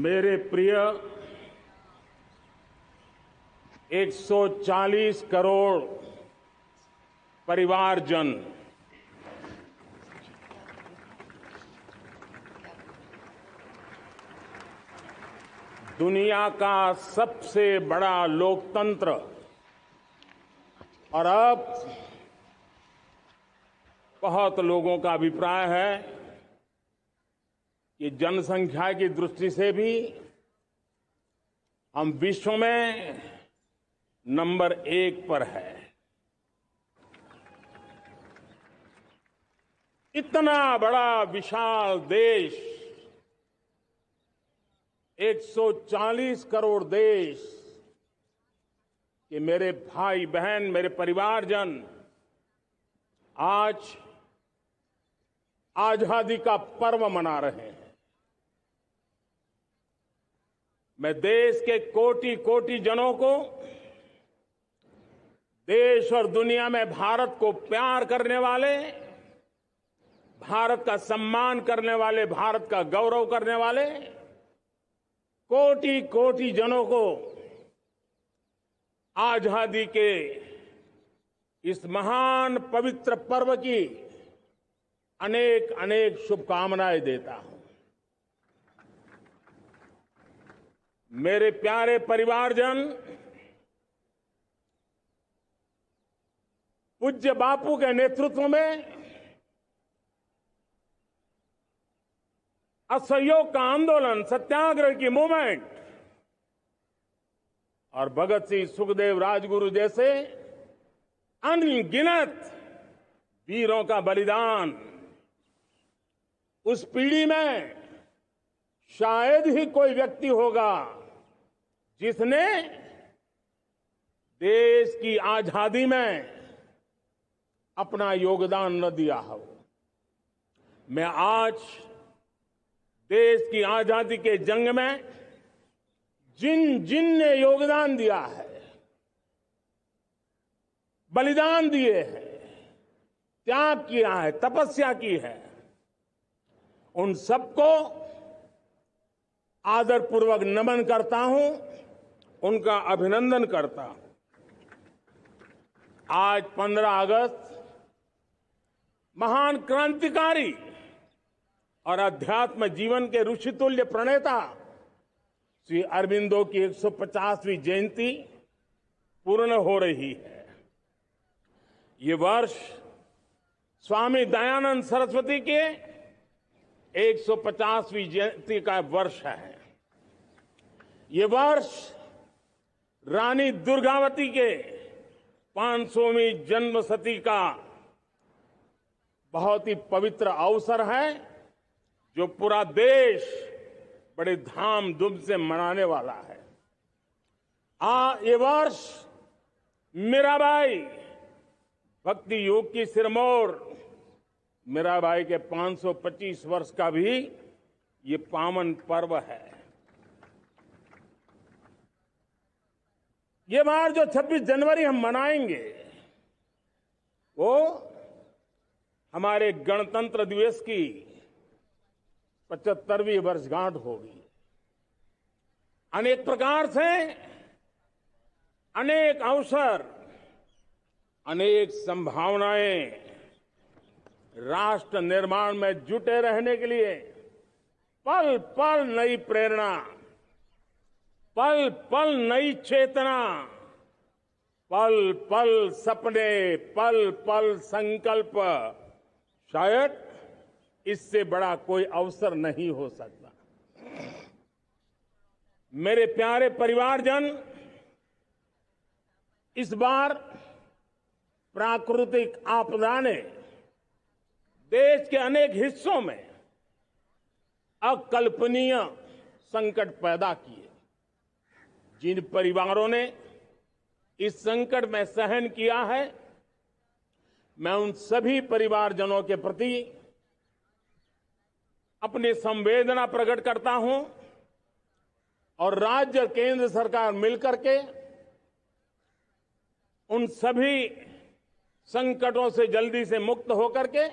मेरे प्रिय 140 करोड़ परिवारजन, दुनिया का सबसे बड़ा लोकतंत्र और अब बहुत लोगों का अभिप्राय है कि जनसंख्या की दृष्टि से भी हम विश्व में नंबर 1 पर है। इतना बड़ा विशाल देश, 140 करोड़ देश कि मेरे भाई बहन, मेरे परिवारजन आज आजादी का पर्व मना रहे हैं। मैं देश के कोटि कोटि जनों को, देश और दुनिया में भारत को प्यार करने वाले, भारत का सम्मान करने वाले, भारत का गौरव करने वाले कोटि कोटि जनों को आजादी के इस महान पवित्र पर्व की अनेक अनेक शुभकामनाएं देता हूं। मेरे प्यारे परिवारजन, पूज्य बापू के नेतृत्व में असहयोग का आंदोलन, सत्याग्रह की मूवमेंट और भगत सिंह, सुखदेव, राजगुरु जैसे अनगिनत वीरों का बलिदान, उस पीढ़ी में शायद ही कोई व्यक्ति होगा जिसने देश की आजादी में अपना योगदान न दिया हो। मैं आज देश की आजादी के जंग में जिन जिन ने योगदान दिया है, बलिदान दिए हैं, त्याग किया है, तपस्या की है, उन सबको आदरपूर्वक नमन करता हूं, उनका अभिनंदन करता हूं। आज 15 अगस्त महान क्रांतिकारी और अध्यात्म जीवन के ऋषितुल्य प्रणेता श्री अरबिंदो की 150वीं जयंती पूर्ण हो रही है। ये वर्ष स्वामी दयानंद सरस्वती के 150वीं जयंती का वर्ष है। ये वर्ष रानी दुर्गावती के 500वीं जन्मशती का बहुत ही पवित्र अवसर है, जो पूरा देश बड़े धामधूम से मनाने वाला है। ये वर्ष मीराबाई, भक्ति योग की सिरमौर मीराबाई के 525 वर्ष का भी ये पावन पर्व है। ये बार जो 26 जनवरी हम मनाएंगे वो हमारे गणतंत्र दिवस की 75वीं वर्षगांठ होगी। अनेक प्रकार से अनेक अवसर, अनेक संभावनाएं राष्ट्र निर्माण में जुटे रहने के लिए पल पल नई प्रेरणा, पल पल नई चेतना, पल पल सपने, पल पल संकल्प, शायद इससे बड़ा कोई अवसर नहीं हो सकता। मेरे प्यारे परिवारजन, इस बार प्राकृतिक आपदा ने देश के अनेक हिस्सों में अकल्पनीय संकट पैदा किए। जिन परिवारों ने इस संकट में सहन किया है, मैं उन सभी परिवारजनों के प्रति अपनी संवेदना प्रकट करता हूं और राज्य और केंद्र सरकार मिलकर के उन सभी संकटों से जल्दी से मुक्त होकर के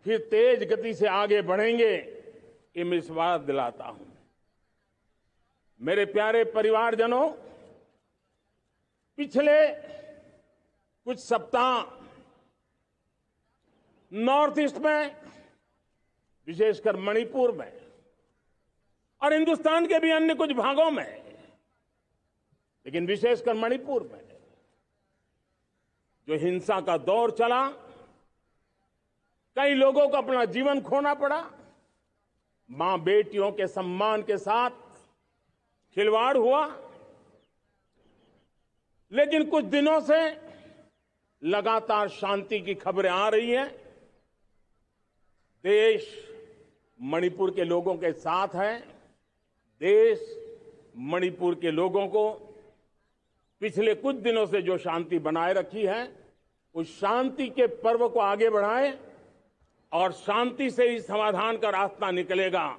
फिर तेज गति से आगे बढ़ेंगे, ये मैं विश्वास दिलाता हूं। मेरे प्यारे परिवारजनों, पिछले कुछ सप्ताह नॉर्थ ईस्ट में, विशेषकर मणिपुर में और हिंदुस्तान के भी अन्य कुछ भागों में, लेकिन विशेषकर मणिपुर में जो हिंसा का दौर चला, कई लोगों को अपना जीवन खोना पड़ा, मां बेटियों के सम्मान के साथ खिलवाड़ हुआ। लेकिन कुछ दिनों से लगातार शांति की खबरें आ रही हैं। देश मणिपुर के लोगों के साथ है। देश मणिपुर के लोगों को पिछले कुछ दिनों से जो शांति बनाए रखी है, उस शांति के पर्व को आगे बढ़ाएं और शांति से ही समाधान का रास्ता निकलेगा।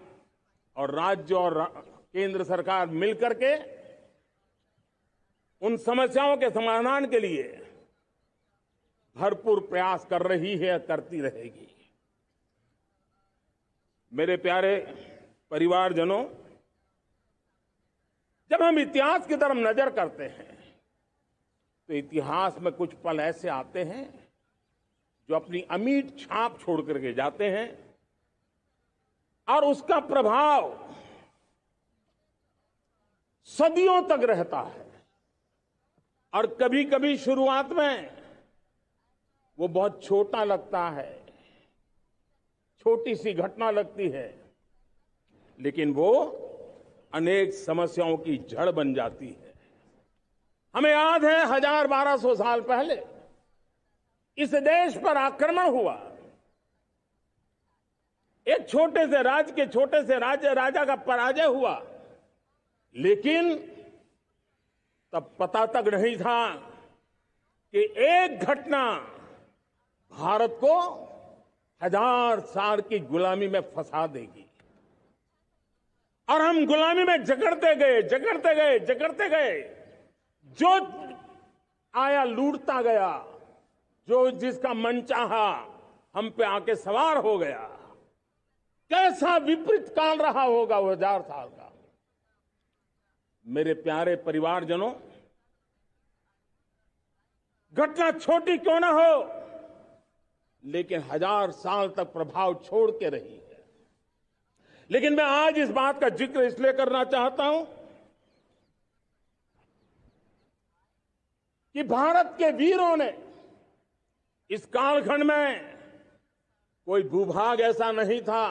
और राज्य और केंद्र सरकार मिलकर के उन समस्याओं के समाधान के लिए भरपूर प्रयास कर रही है, करती रहेगी। मेरे प्यारे परिवारजनों, जब हम इतिहास की तरफ नजर करते हैं तो इतिहास में कुछ पल ऐसे आते हैं जो अपनी अमिट छाप छोड़ करके जाते हैं और उसका प्रभाव सदियों तक रहता है। और कभी कभी शुरुआत में वो बहुत छोटा लगता है, छोटी सी घटना लगती है, लेकिन वो अनेक समस्याओं की जड़ बन जाती है। हमें याद है 1000-1200 साल पहले इस देश पर आक्रमण हुआ। एक छोटे से राज्य के छोटे से राजा का पराजय हुआ, लेकिन तब पता तक नहीं था कि एक घटना भारत को 1000 साल की गुलामी में फंसा देगी। और हम गुलामी में जकड़ते गए, जो आया लूटता गया, जो जिसका मन चाहा हम पे आके सवार हो गया। कैसा विपरीत काल रहा होगा वो 1000 साल का। मेरे प्यारे परिवारजनों, घटना छोटी क्यों ना हो, लेकिन 1000 साल तक प्रभाव छोड़ के रही है। लेकिन मैं आज इस बात का जिक्र इसलिए करना चाहता हूं कि भारत के वीरों ने इस कालखंड में कोई भूभाग ऐसा नहीं था,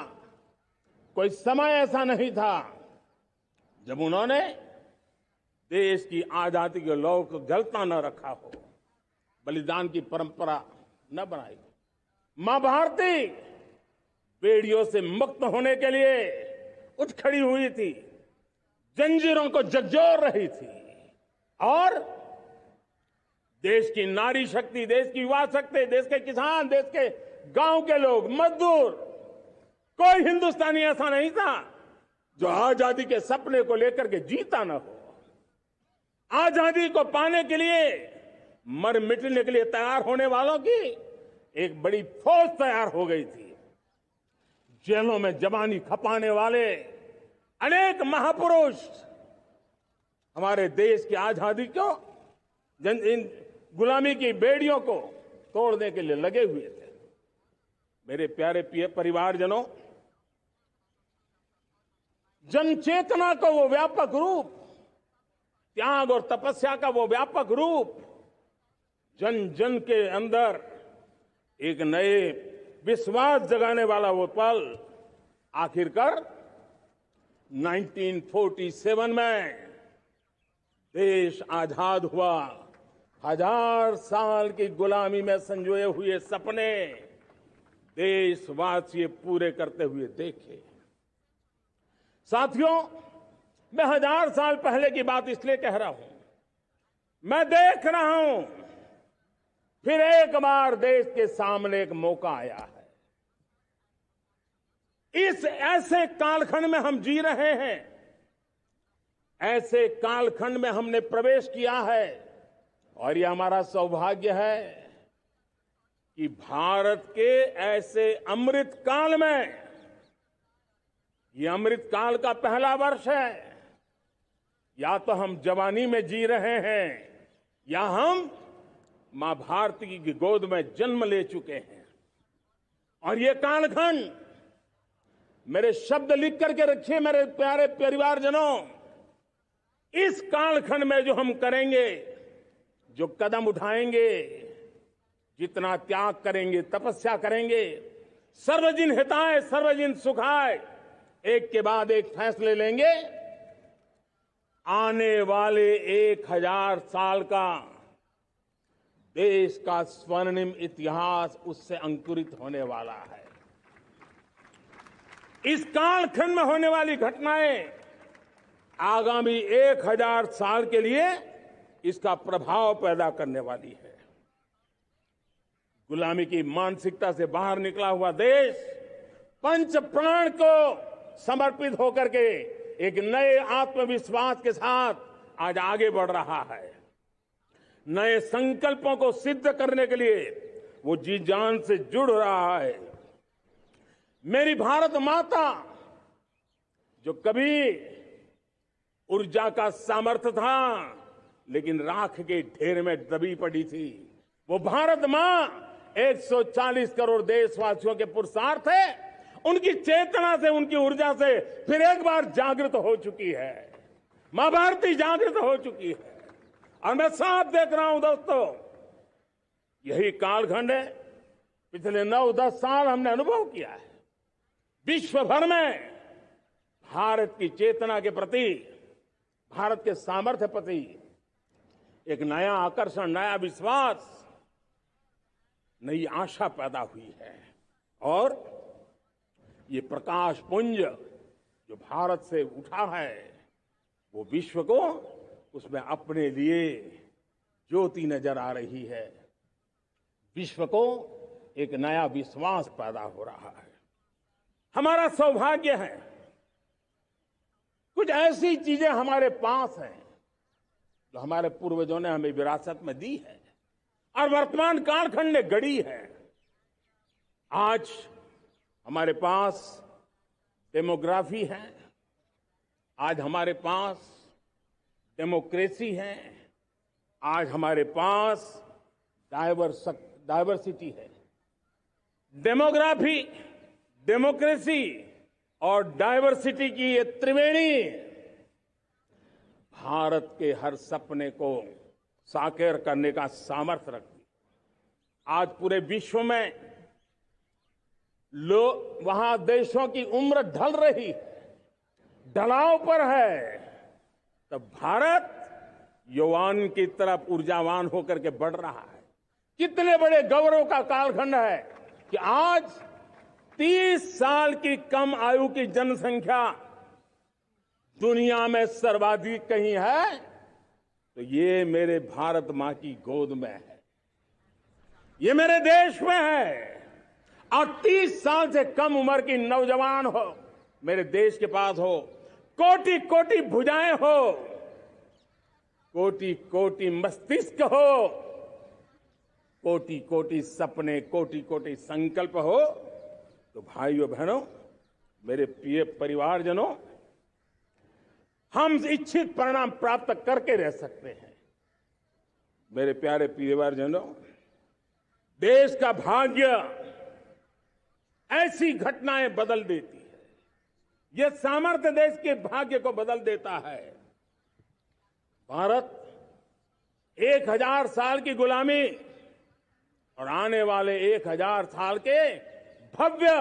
कोई समय ऐसा नहीं था जब उन्होंने देश की आजादी के लौ को जलता न रखा हो, बलिदान की परंपरा न बनाई हो। मां भारती बेड़ियों से मुक्त होने के लिए उठ खड़ी हुई थी, जंजीरों को झकझोर रही थी। और देश की नारी शक्ति, देश की युवा शक्ति, देश के किसान, देश के गांव के लोग, मजदूर, कोई हिंदुस्तानी ऐसा नहीं था जो आजादी के सपने को लेकर के जीता न हो। आजादी को पाने के लिए मर मिटने के लिए तैयार होने वालों की एक बड़ी फौज तैयार हो गई थी। जेलों में जवानी खपाने वाले अनेक महापुरुष हमारे देश की आजादी को, इन गुलामी की बेड़ियों को तोड़ने के लिए लगे हुए थे। मेरे प्यारे परिवारजनों, जन चेतना का वो व्यापक रूप, त्याग और तपस्या का वो व्यापक रूप, जन जन के अंदर एक नए विश्वास जगाने वाला वो पल आखिरकार 1947 में देश आजाद हुआ। 1000 साल की गुलामी में संजोए हुए सपने देशवासी पूरे करते हुए देखे। साथियों, मैं 1000 साल पहले की बात इसलिए कह रहा हूं, मैं देख रहा हूं फिर एक बार देश के सामने एक मौका आया है। इस ऐसे कालखंड में हम जी रहे हैं, ऐसे कालखंड में हमने प्रवेश किया है और यह हमारा सौभाग्य है कि भारत के ऐसे अमृत काल में, यह अमृत काल का पहला वर्ष है, या तो हम जवानी में जी रहे हैं या हम मां भारती की गोद में जन्म ले चुके हैं। और ये कालखंड, मेरे शब्द लिख करके रखिए मेरे प्यारे परिवारजनों, इस कालखंड में जो हम करेंगे, जो कदम उठाएंगे, जितना त्याग करेंगे, तपस्या करेंगे, सर्वजन हिताय सर्वजन सुखाय, एक के बाद एक फैसले लेंगे, आने वाले 1000 साल का देश का स्वर्णिम इतिहास उससे अंकुरित होने वाला है। इस कालखंड में होने वाली घटनाएं आगामी 1000 साल के लिए इसका प्रभाव पैदा करने वाली है। गुलामी की मानसिकता से बाहर निकला हुआ देश पंच प्राण को समर्पित होकर के एक नए आत्मविश्वास के साथ आज आगे बढ़ रहा है। नए संकल्पों को सिद्ध करने के लिए वो जी जान से जुड़ रहा है। मेरी भारत माता, जो कभी ऊर्जा का सामर्थ्य था लेकिन राख के ढेर में दबी पड़ी थी, वो भारत मां 140 करोड़ देशवासियों के पुरुषार्थ है। उनकी चेतना से, उनकी ऊर्जा से फिर एक बार जागृत हो चुकी है। मां भारती जागृत हो चुकी है। और मैं साफ देख रहा हूं दोस्तों, यही कालखंड है। पिछले 9-10 साल हमने अनुभव किया है, विश्व भर में भारत की चेतना के प्रति, भारत के सामर्थ्य प्रति एक नया आकर्षण, नया विश्वास, नई आशा पैदा हुई है। और ये प्रकाश पुंज जो भारत से उठा है, वो विश्व को उसमें अपने लिए ज्योति नजर आ रही है। विश्व को एक नया विश्वास पैदा हो रहा है। हमारा सौभाग्य है, कुछ ऐसी चीजें हमारे पास हैं जो हमारे पूर्वजों ने हमें विरासत में दी है और वर्तमान कालखंड ने गढ़ी है। आज हमारे पास डेमोग्राफी है, आज हमारे पास डेमोक्रेसी है, आज हमारे पास डायवर्सिटी है। डेमोग्राफी, डेमोक्रेसी और डायवर्सिटी की ये त्रिवेणी भारत के हर सपने को साकार करने का सामर्थ्य रखती। आज पूरे विश्व में वहां देशों की उम्र ढल रही है, ढलाव पर है, तब भारत युवान की तरफ ऊर्जावान होकर के बढ़ रहा है। कितने बड़े गौरव का कालखंड है कि आज 30 साल की कम आयु की जनसंख्या दुनिया में सर्वाधिक कहीं है तो ये मेरे भारत मां की गोद में है, ये मेरे देश में है। और 30 साल से कम उम्र की नौजवान हो मेरे देश के पास हो, कोटि कोटि भुजाएं हो, कोटि कोटि मस्तिष्क हो, कोटि कोटि सपने, कोटि कोटि संकल्प हो, तो भाइयों बहनों, मेरे प्रिय परिवारजनों, हम इच्छित परिणाम प्राप्त करके रह सकते हैं। मेरे प्यारे परिवारजनों, देश का भाग्य ऐसी घटनाएं बदल देती है, यह सामर्थ्य देश के भाग्य को बदल देता है। भारत 1000 साल की गुलामी और आने वाले 1000 साल के भव्य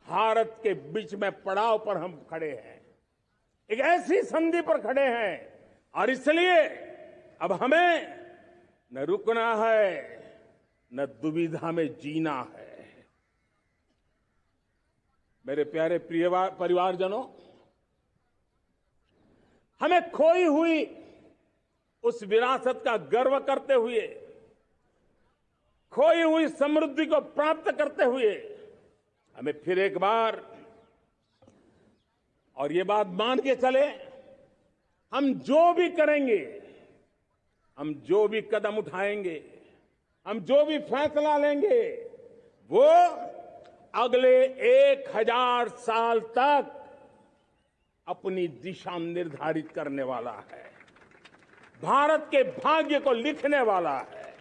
भारत के बीच में पड़ाव पर हम खड़े हैं, एक ऐसी संधि पर खड़े हैं। और इसलिए अब हमें न रुकना है, न दुविधा में जीना है। मेरे प्यारे प्रिय परिवारजनों, हमें खोई हुई उस विरासत का गर्व करते हुए, खोई हुई समृद्धि को प्राप्त करते हुए, हमें फिर एक बार, और ये बात मान के चले, हम जो भी करेंगे, हम जो भी कदम उठाएंगे, हम जो भी फैसला लेंगे, वो अगले 1000 साल तक अपनी दिशा निर्धारित करने वाला है, भारत के भाग्य को लिखने वाला है।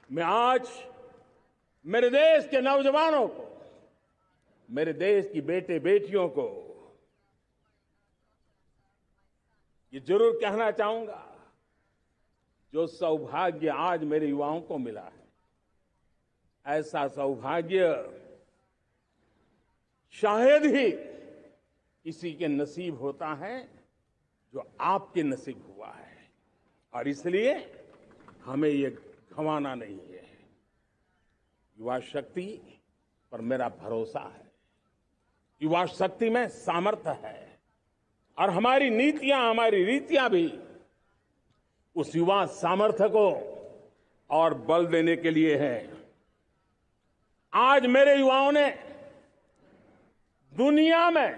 मैं आज मेरे देश के नौजवानों को, मेरे देश की बेटे बेटियों को ये जरूर कहना चाहूंगा, जो सौभाग्य आज मेरे युवाओं को मिला है, ऐसा सौभाग्य शायद ही किसी के नसीब होता है जो आपके नसीब हुआ है। और इसलिए हमें ये गंवाना नहीं है। युवा शक्ति पर मेरा भरोसा है, युवा शक्ति में सामर्थ्य है, और हमारी नीतियां, हमारी रीतियां भी उस युवा सामर्थ्य को और बल देने के लिए है। आज मेरे युवाओं ने दुनिया में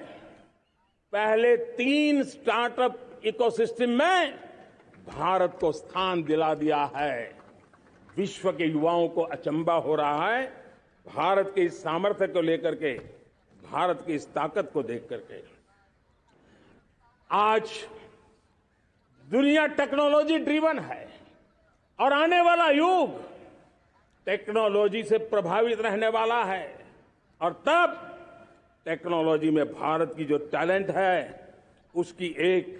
पहले 3 स्टार्टअप इकोसिस्टम में भारत को स्थान दिला दिया है। विश्व के युवाओं को अचंभा हो रहा है भारत के इस सामर्थ्य को लेकर के, भारत की इस ताकत को देख करके। आज दुनिया टेक्नोलॉजी ड्रिवन है और आने वाला युग टेक्नोलॉजी से प्रभावित रहने वाला है, और तब टेक्नोलॉजी में भारत की जो टैलेंट है उसकी एक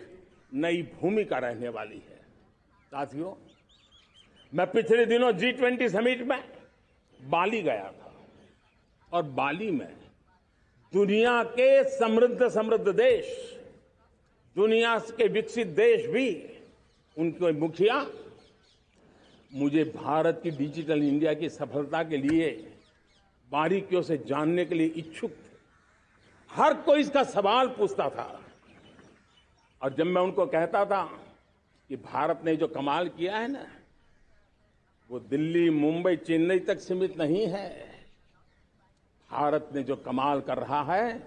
नई भूमिका रहने वाली है। साथियों, मैं पिछले दिनों G20 समिट में बाली गया था, और बाली में दुनिया के समृद्ध देश, दुनिया के विकसित देश भी, उनके मुखिया मुझे भारत की डिजिटल इंडिया की सफलता के लिए बारीकियों से जानने के लिए इच्छुक थे। हर कोई इसका सवाल पूछता था, और जब मैं उनको कहता था कि भारत ने जो कमाल किया है ना, वो दिल्ली, मुंबई, चेन्नई तक सीमित नहीं है। भारत ने जो कमाल कर रहा है,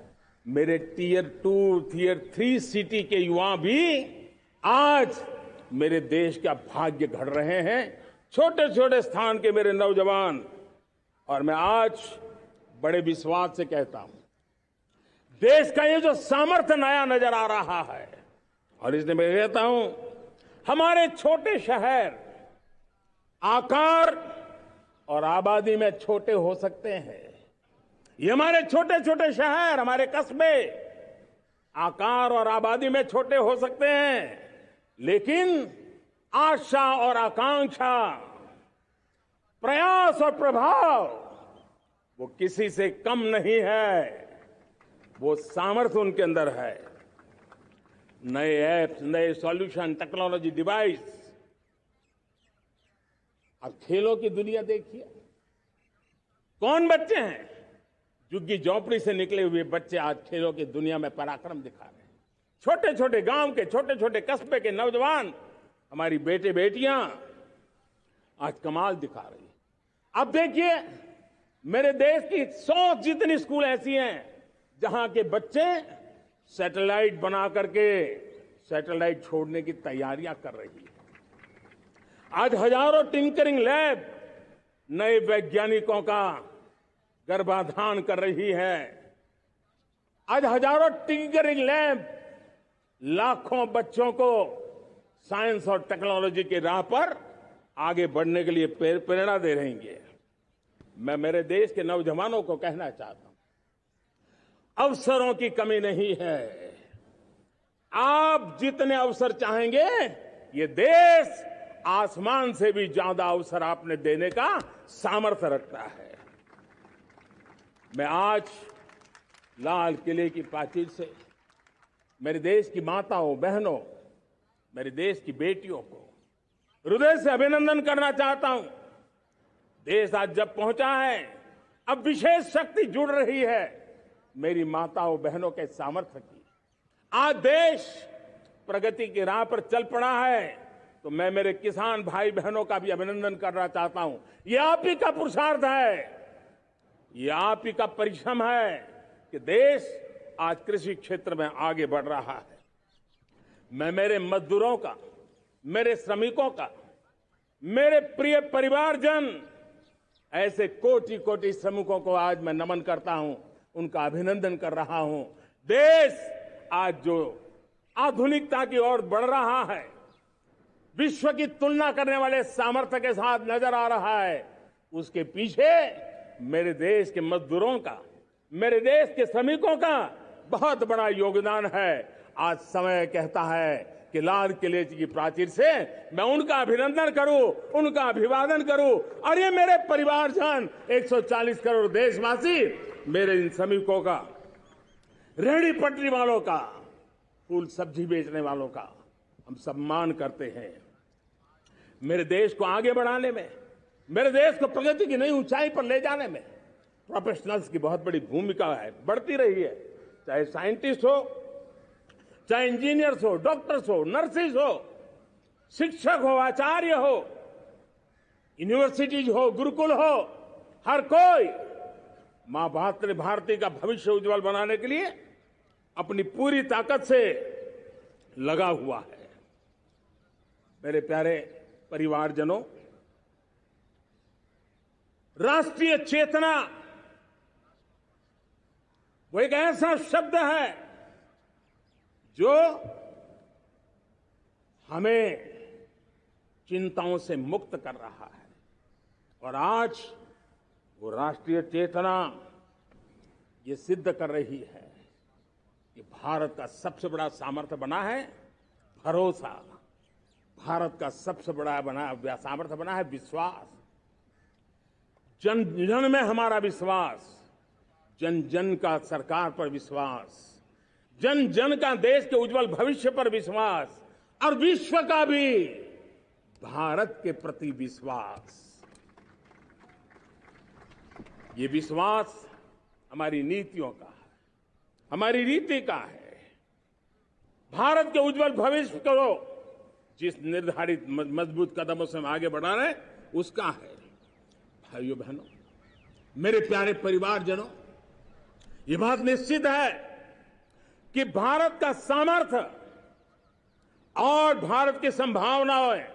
मेरे टियर 2, टियर 3 सिटी के युवा भी आज मेरे देश का भाग्य गढ़ रहे हैं। छोटे छोटे स्थान के मेरे नौजवान, और मैं आज बड़े विश्वास से कहता हूं, देश का ये जो सामर्थ्य नया नजर आ रहा है, और इसलिए मैं कहता हूं, हमारे छोटे शहर आकार और आबादी में छोटे हो सकते हैं। ये हमारे छोटे छोटे शहर, हमारे कस्बे आकार और आबादी में छोटे हो सकते हैं, लेकिन आशा और आकांक्षा, प्रयास और प्रभाव वो किसी से कम नहीं है। वो सामर्थ्य उनके अंदर है। नए ऐप्स, नए सॉल्यूशन, टेक्नोलॉजी डिवाइस। अब खेलों की दुनिया देखिए, कौन बच्चे हैं? झुग्गी झोंपड़ी से निकले हुए बच्चे आज खेलों की दुनिया में पराक्रम दिखा रहे हैं। छोटे छोटे गांव के, छोटे छोटे कस्बे के नौजवान, हमारी बेटे बेटियां आज कमाल दिखा रही है। अब देखिए, मेरे देश की 100 जितनी स्कूल ऐसी हैं जहां के बच्चे सैटेलाइट बना करके सैटेलाइट छोड़ने की तैयारियां कर रही है। आज हजारों टिंकरिंग लैब नए वैज्ञानिकों का गर्भाधान कर रही है। आज हजारों टिंकरिंग लैब लाखों बच्चों को साइंस और टेक्नोलॉजी की राह पर आगे बढ़ने के लिए प्रेरणा दे रही है। मैं मेरे देश के नौजवानों को कहना चाहता हूं, अवसरों की कमी नहीं है। आप जितने अवसर चाहेंगे, ये देश आसमान से भी ज्यादा अवसर आपने देने का सामर्थ्य रखता है। मैं आज लाल किले की प्राचीर से मेरे देश की माताओं, बहनों, मेरे देश की बेटियों को हृदय से अभिनंदन करना चाहता हूं। देश आज जब पहुंचा है, अब विशेष शक्ति जुड़ रही है मेरी माताओं बहनों के सामर्थ्य की। आज देश प्रगति की राह पर चल पड़ा है, तो मैं मेरे किसान भाई बहनों का भी अभिनंदन करना चाहता हूं। ये आप ही का पुरुषार्थ है, ये आप ही का परिश्रम है कि देश आज कृषि क्षेत्र में आगे बढ़ रहा है। मैं मेरे मजदूरों का, मेरे श्रमिकों का, मेरे प्रिय परिवारजन, ऐसे कोटि कोटि श्रमिकों को आज मैं नमन करता हूं, उनका अभिनंदन कर रहा हूं। देश आज जो आधुनिकता की ओर बढ़ रहा है, विश्व की तुलना करने वाले सामर्थ्य के साथ नजर आ रहा है, उसके पीछे मेरे देश के मजदूरों का, मेरे देश के श्रमिकों का बहुत बड़ा योगदान है। आज समय कहता है कि लाल किले की प्राचीर से मैं उनका अभिनंदन करूं, उनका अभिवादन करूं, और ये मेरे परिवारजन 140 करोड़ देशवासी, मेरे इन श्रमिकों का, रेहड़ी पटरी वालों का, फूल सब्जी बेचने वालों का हम सम्मान करते हैं। मेरे देश को आगे बढ़ाने में, मेरे देश को प्रगति की नई ऊंचाई पर ले जाने में प्रोफेशनल्स की बहुत बड़ी भूमिका है, बढ़ती रही है। चाहे साइंटिस्ट हो, चाहे इंजीनियर्स हो, डॉक्टर्स हो, नर्सेज हो, शिक्षक हो, आचार्य हो, यूनिवर्सिटीज हो, गुरुकुल हो, हर कोई मां भारती का भविष्य उज्जवल बनाने के लिए अपनी पूरी ताकत से लगा हुआ है। मेरे प्यारे परिवारजनों, राष्ट्रीय चेतना वो एक ऐसा शब्द है जो हमें चिंताओं से मुक्त कर रहा है, और आज वो राष्ट्रीय चेतना ये सिद्ध कर रही है कि भारत का सबसे बड़ा सामर्थ्य बना है भरोसा, भारत का सबसे बड़ा सामर्थ्य बना है विश्वास। जन जन में हमारा विश्वास, जन जन का सरकार पर विश्वास, जन जन का देश के उज्जवल भविष्य पर विश्वास, और विश्व का भी भारत के प्रति विश्वास। ये विश्वास हमारी नीतियों का है, हमारी रीति का है। भारत के उज्जवल भविष्य को जिस निर्धारित मजबूत कदमों से हम आगे बढ़ा रहे हैं, उसका है। भाइयों बहनों, मेरे प्यारे परिवारजनों, ये बात निश्चित है कि भारत का सामर्थ्य और भारत की संभावनाएं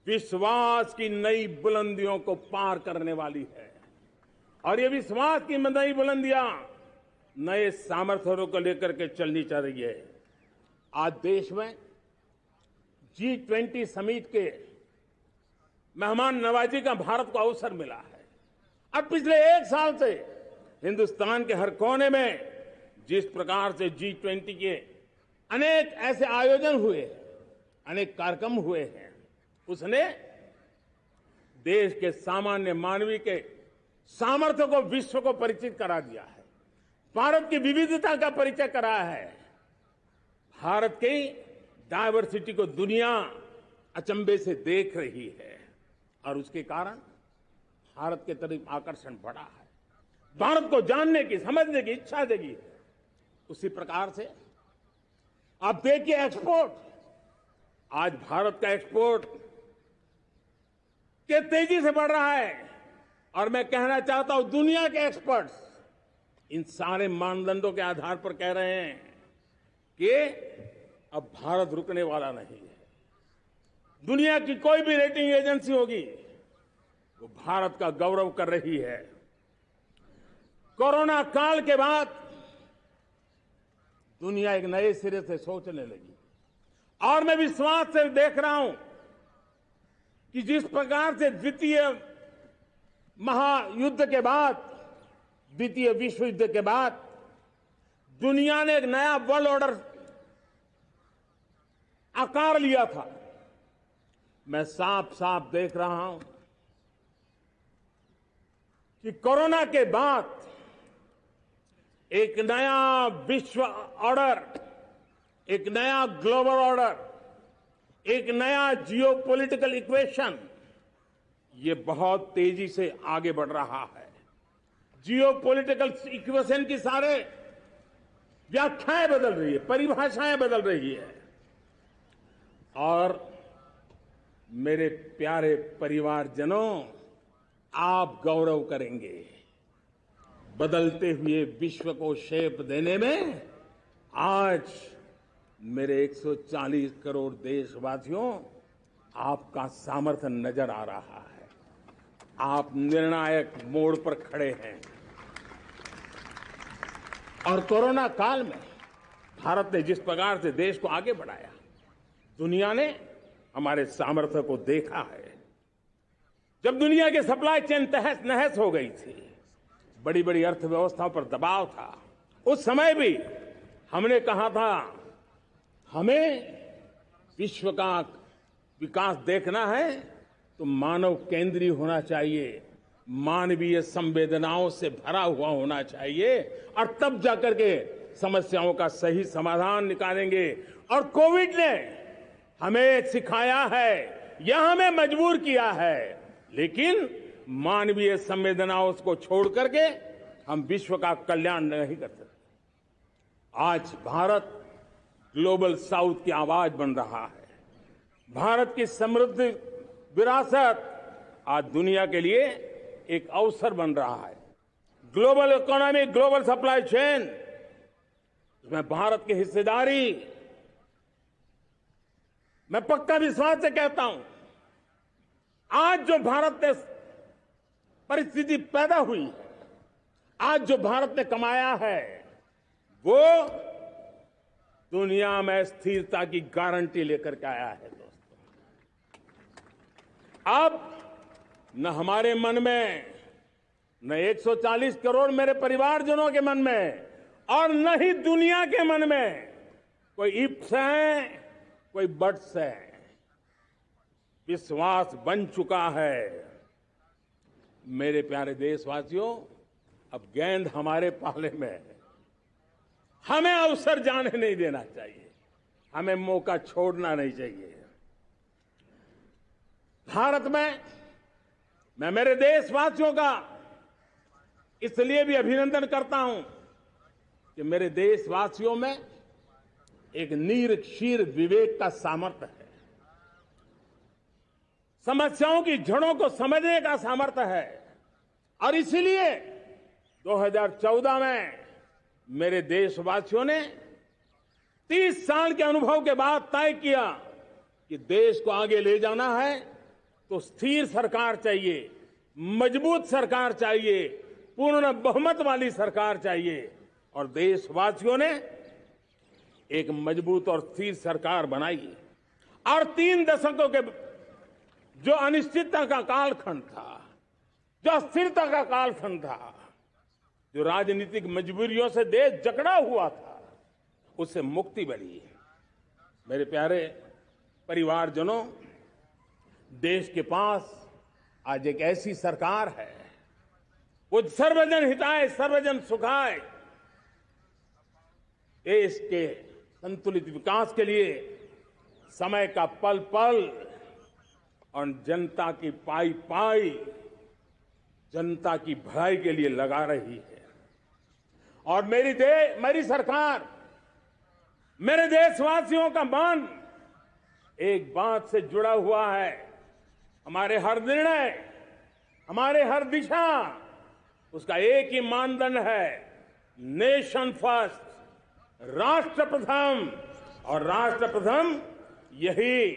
विश्वास की नई बुलंदियों को पार करने वाली है, और ये विश्वास की नई बुलंदियां नए सामर्थ्यों को लेकर के चलनी चाह रही है। आज देश में G20 समिट के मेहमान नवाजी का भारत को अवसर मिला है। अब पिछले एक साल से हिंदुस्तान के हर कोने में जिस प्रकार से G20 के अनेक ऐसे आयोजन हुए, अनेक कार्यक्रम हुए हैं, उसने देश के सामान्य मानवीय के सामर्थ्य को विश्व को परिचित करा दिया है, भारत की विविधता का परिचय कराया है, भारत की डायवर्सिटी को दुनिया अचंभे से देख रही है, और उसके कारण भारत के तरफ आकर्षण बढ़ा है, भारत को जानने की, समझने की इच्छा जगी है। उसी प्रकार से आप देखिए एक्सपोर्ट, आज भारत का एक्सपोर्ट के तेजी से बढ़ रहा है, और मैं कहना चाहता हूं दुनिया के एक्सपर्ट्स इन सारे मानदंडों के आधार पर कह रहे हैं कि अब भारत रुकने वाला नहीं है। दुनिया की कोई भी रेटिंग एजेंसी होगी वो भारत का गौरव कर रही है। कोरोना काल के बाद दुनिया एक नए सिरे से सोचने लगी, और मैं विश्वास से देख रहा हूं कि जिस प्रकार से द्वितीय महायुद्ध के बाद, द्वितीय विश्व युद्ध के बाद दुनिया ने एक नया वर्ल्ड ऑर्डर आकार लिया था, मैं साफ साफ देख रहा हूं कि कोरोना के बाद एक नया विश्व ऑर्डर, एक नया ग्लोबल ऑर्डर, एक नया जियोपॉलिटिकल इक्वेशन, ये बहुत तेजी से आगे बढ़ रहा है। जियोपॉलिटिकल इक्वेशन की सारे व्याख्याएं बदल रही है, परिभाषाएं बदल रही है, और मेरे प्यारे परिवारजनों, आप गौरव करेंगे। बदलते हुए विश्व को शेप देने में आज मेरे 140 करोड़ देशवासियों, आपका सामर्थ्य नजर आ रहा है। आप निर्णायक मोड़ पर खड़े हैं, और कोरोना काल में भारत ने जिस प्रकार से देश को आगे बढ़ाया, दुनिया ने हमारे सामर्थ्य को देखा है। जब दुनिया की सप्लाई चेन तहस नहस हो गई थी, बड़ी बड़ी अर्थव्यवस्थाओं पर दबाव था, उस समय भी हमने कहा था हमें विश्व का विकास देखना है तो मानव केंद्रीय होना चाहिए, मानवीय संवेदनाओं से भरा हुआ होना चाहिए, और तब जाकर के समस्याओं का सही समाधान निकालेंगे। और कोविड ने हमें सिखाया है या हमें मजबूर किया है, लेकिन मानवीय संवेदनाओं को छोड़ करके हम विश्व का कल्याण नहीं कर सकते। आज भारत ग्लोबल साउथ की आवाज बन रहा है। भारत की समृद्ध विरासत आज दुनिया के लिए एक अवसर बन रहा है। Global economy, global supply chain, इसमें भारत की हिस्सेदारी, मैं पक्का विश्वास से कहता हूं, आज जो भारत ने परिस्थिति पैदा हुई है, आज जो भारत ने कमाया है, वो दुनिया में स्थिरता की गारंटी लेकर के आया है। दोस्तों, अब न हमारे मन में, न 140 करोड़ मेरे परिवारजनों के मन में, और न ही दुनिया के मन में कोई इफ्स है, कोई बट्स है। विश्वास बन चुका है। मेरे प्यारे देशवासियों, अब गेंद हमारे पाले में है। हमें अवसर जाने नहीं देना चाहिए, हमें मौका छोड़ना नहीं चाहिए। भारत में मैं मेरे देशवासियों का इसलिए भी अभिनंदन करता हूं कि मेरे देशवासियों में एक नीर-क्षीर विवेक का सामर्थ्य है, समस्याओं की जड़ों को समझने का सामर्थ्य है। और इसलिए 2014 में मेरे देशवासियों ने 30 साल के अनुभव के बाद तय किया कि देश को आगे ले जाना है तो स्थिर सरकार चाहिए, मजबूत सरकार चाहिए, पूर्ण बहुमत वाली सरकार चाहिए। और देशवासियों ने एक मजबूत और स्थिर सरकार बनाई। और 3 दशकों के जो अनिश्चितता का कालखंड था, जो अस्थिरता का कालखंड था, जो राजनीतिक मजबूरियों से देश जकड़ा हुआ था, उससे मुक्ति मिली। मेरे प्यारे परिवारजनों, देश के पास आज एक ऐसी सरकार है, वो सर्वजन हिताय सर्वजन सुखाय, देश के संतुलित विकास के लिए समय का पल पल और जनता की पाई पाई, जनता की भलाई के लिए लगा रही है। और मेरी सरकार, मेरे देशवासियों का मन एक बात से जुड़ा हुआ है। हमारे हर निर्णय, हमारे हर दिशा, उसका एक ही मानदंड है, नेशन फर्स्ट, राष्ट्र प्रथम। और राष्ट्र प्रथम यही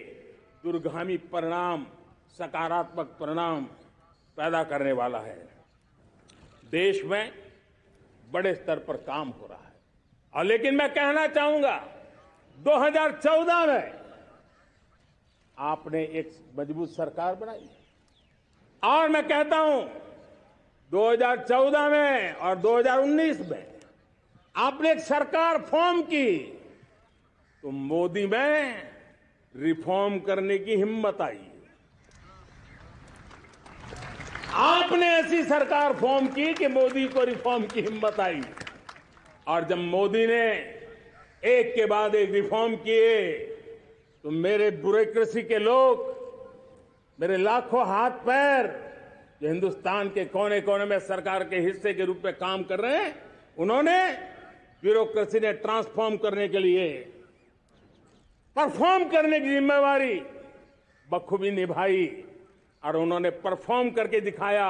दूरगामी परिणाम, सकारात्मक परिणाम पैदा करने वाला है। देश में बड़े स्तर पर काम हो रहा है। और लेकिन मैं कहना चाहूंगा, 2014 में आपने एक मजबूत सरकार बनाई, और मैं कहता हूं 2014 में और 2019 में आपने एक सरकार फॉर्म की, तो मोदी में रिफॉर्म करने की हिम्मत आई। आपने ऐसी सरकार फॉर्म की कि मोदी को रिफॉर्म की हिम्मत आई। और जब मोदी ने एक के बाद एक रिफॉर्म किए, तो मेरे ब्यूरोक्रेसी के लोग, मेरे लाखों हाथ पैर जो हिंदुस्तान के कोने कोने में सरकार के हिस्से के रूप में काम कर रहे हैं, उन्होंने ब्यूरोक्रेसी ने ट्रांसफॉर्म करने के लिए, परफॉर्म करने की जिम्मेवारी बखूबी निभाई। और उन्होंने परफॉर्म करके दिखाया,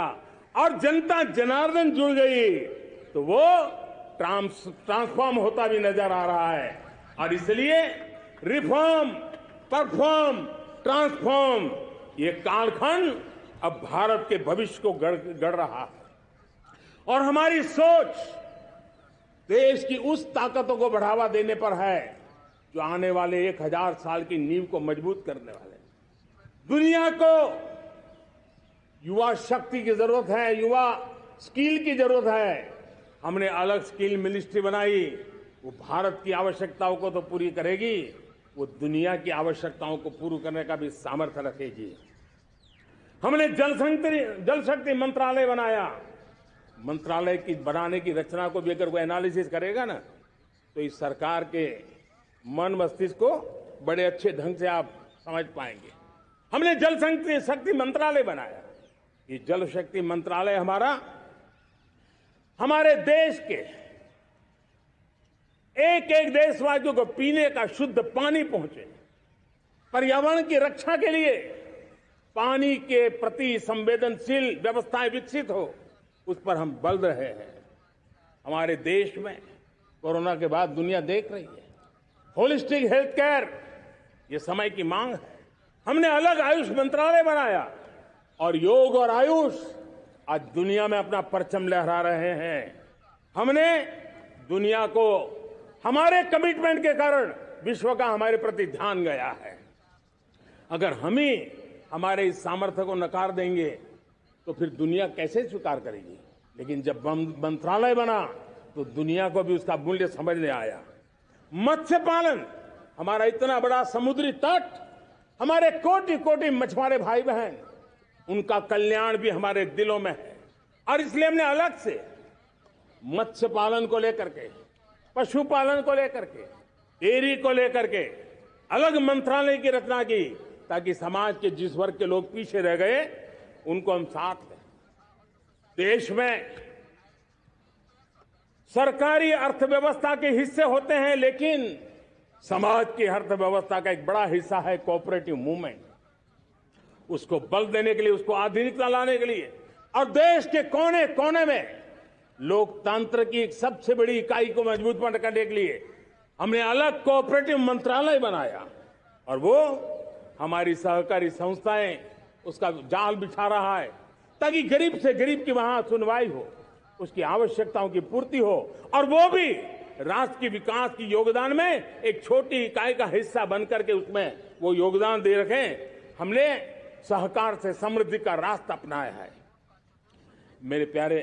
और जनता जनार्दन जुड़ गई, तो वो ट्रांसफॉर्म होता भी नजर आ रहा है। और इसलिए रिफॉर्म, परफॉर्म, ट्रांसफॉर्म, ये कालखंड अब भारत के भविष्य को गढ़ रहा है। और हमारी सोच देश की उस ताकतों को बढ़ावा देने पर है जो आने वाले 1000 साल की नींव को मजबूत करने वाले हैं। दुनिया को युवा शक्ति की जरूरत है, युवा स्किल की जरूरत है। हमने अलग स्किल मिनिस्ट्री बनाई, वो भारत की आवश्यकताओं को तो पूरी करेगी, वो दुनिया की आवश्यकताओं को पूरी करने का भी सामर्थ्य रखेगी। हमने जल शक्ति मंत्रालय बनाया। मंत्रालय की बनाने की रचना को भी अगर कोई एनालिसिस करेगा ना, तो इस सरकार के मन मस्तिष्क को बड़े अच्छे ढंग से आप समझ पाएंगे। हमने जल शक्ति मंत्रालय बनाया। ये जल शक्ति मंत्रालय हमारे देश के एक एक देशवासियों को पीने का शुद्ध पानी पहुंचे, पर्यावरण की रक्षा के लिए पानी के प्रति संवेदनशील व्यवस्थाएं विकसित हो, उस पर हम बल रहे हैं। हमारे देश में कोरोना के बाद दुनिया देख रही है होलिस्टिक हेल्थ केयर, ये समय की मांग है। हमने अलग आयुष मंत्रालय बनाया और योग और आयुष आज दुनिया में अपना परचम लहरा रहे हैं। हमने दुनिया को हमारे कमिटमेंट के कारण विश्व का हमारे प्रति ध्यान गया है। अगर हम ही हमारे इस सामर्थ्य को नकार देंगे तो फिर दुनिया कैसे स्वीकार करेगी। लेकिन जब मंत्रालय बना तो दुनिया को भी उसका मूल्य समझ में आया। मत्स्य पालन, हमारा इतना बड़ा समुद्री तट, हमारे कोटि कोटि मछुआरे भाई बहन, उनका कल्याण भी हमारे दिलों में है। और इसलिए हमने अलग से मत्स्य पालन को लेकर के, पशुपालन को लेकर के, डेयरी को लेकर के अलग मंत्रालय की रचना की, ताकि समाज के जिस वर्ग के लोग पीछे रह गए उनको हम साथ लें। देश में सरकारी अर्थव्यवस्था के हिस्से होते हैं, लेकिन समाज की अर्थव्यवस्था का एक बड़ा हिस्सा है कोऑपरेटिव मूवमेंट। उसको बल देने के लिए, उसको आधुनिकता लाने के लिए और देश के कोने कोने में लोकतंत्र की एक सबसे बड़ी इकाई को मजबूत करने के लिए हमने अलग कोऑपरेटिव मंत्रालय बनाया। और वो हमारी सहकारी संस्थाएं उसका जाल बिछा रहा है, ताकि गरीब से गरीब की वहां सुनवाई हो, उसकी आवश्यकताओं की पूर्ति हो, और वो भी राष्ट्र के विकास की योगदान में एक छोटी इकाई का हिस्सा बनकर के उसमें वो योगदान दे रखें। हमने सहकार से समृद्धि का रास्ता अपनाया है। मेरे प्यारे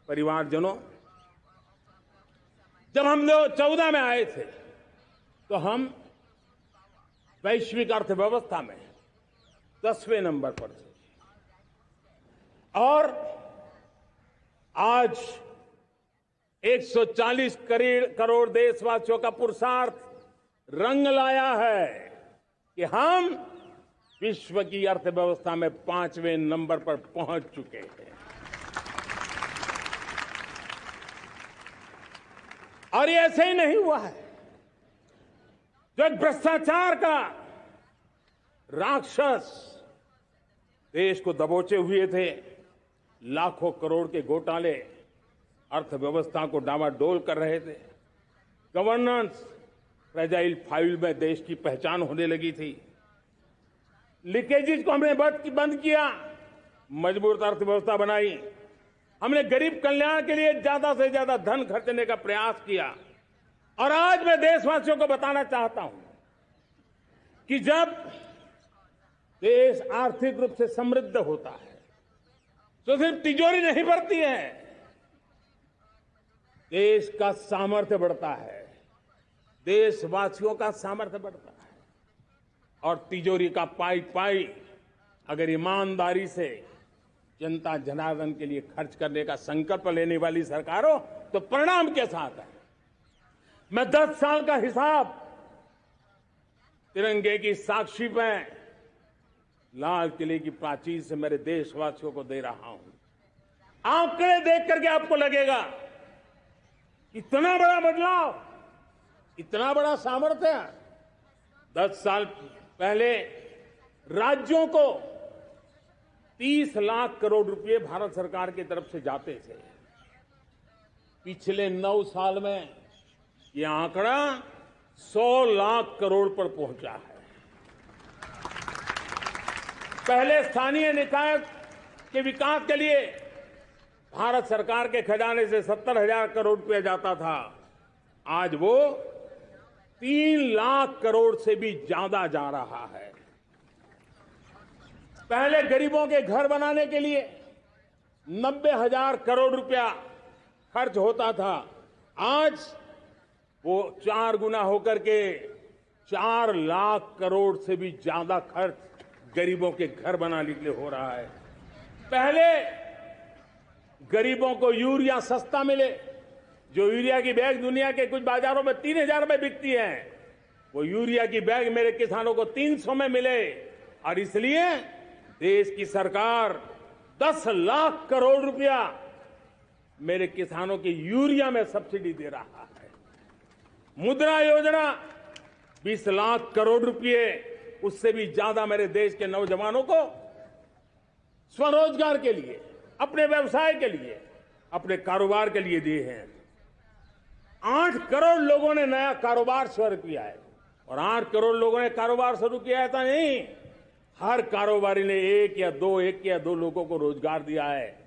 परिवारजनों, जब हम लोग 14 में आए थे तो हम वैश्विक अर्थव्यवस्था में 10वें नंबर पर थे, और आज 140 करोड़ देशवासियों का पुरुषार्थ रंग लाया है कि हम विश्व की अर्थव्यवस्था में 5वें नंबर पर पहुंच चुके हैं। और ये ऐसे ही नहीं हुआ है। जो एक भ्रष्टाचार का राक्षस देश को दबोचे हुए थे, लाखों करोड़ के घोटाले अर्थव्यवस्था को डामाडोल कर रहे थे, गवर्नेंस फ्रेजाइल फाइल में देश की पहचान होने लगी थी, लीकेजेस को हमने बंद किया, मजबूत अर्थव्यवस्था बनाई, हमने गरीब कल्याण के लिए ज्यादा से ज्यादा धन खर्चने का प्रयास किया। और आज मैं देशवासियों को बताना चाहता हूं कि जब देश आर्थिक रूप से समृद्ध होता है तो सिर्फ तिजोरी नहीं भरती है, देश का सामर्थ्य बढ़ता है, देशवासियों का सामर्थ्य बढ़ता है। और तिजोरी का पाई पाई अगर ईमानदारी से जनता जनार्दन के लिए खर्च करने का संकल्प लेने वाली सरकार हो तो परिणाम के साथ है। मैं 10 साल का हिसाब तिरंगे की साक्षी में लाल किले की प्राचीर से मेरे देशवासियों को दे रहा हूं। आंकड़े देख करके आपको लगेगा इतना बड़ा बदलाव, इतना बड़ा सामर्थ्य। 10 साल पहले राज्यों को 30 लाख करोड़ रुपए भारत सरकार की तरफ से जाते थे। पिछले 9 साल में यह आंकड़ा 100 लाख करोड़ पर पहुंचा है। पहले स्थानीय निकाय के विकास के लिए भारत सरकार के खजाने से 70,000 करोड़ रुपया जाता था, आज वो 3 लाख करोड़ से भी ज्यादा जा रहा है। पहले गरीबों के घर बनाने के लिए 90,000 करोड़ रुपया खर्च होता था। आज वो 4 गुना होकर के 4 लाख करोड़ से भी ज्यादा खर्च गरीबों के घर बनाने के लिए हो रहा है। पहले गरीबों को यूरिया सस्ता मिले, जो यूरिया की बैग दुनिया के कुछ बाजारों में 3,000 में बिकती है, वो यूरिया की बैग मेरे किसानों को 300 में मिले। और इसलिए देश की सरकार 10 लाख करोड़ रुपया मेरे किसानों की यूरिया में सब्सिडी दे रहा है। मुद्रा योजना 20 लाख करोड़ रुपए, उससे भी ज्यादा मेरे देश के नौजवानों को स्वरोजगार के लिए, अपने व्यवसाय के लिए, अपने कारोबार के लिए दिए हैं। 8 करोड़ लोगों ने नया कारोबार शुरू किया है। और 8 करोड़ लोगों ने कारोबार शुरू किया है ऐसा नहीं, हर कारोबारी ने एक या दो लोगों को रोजगार दिया है।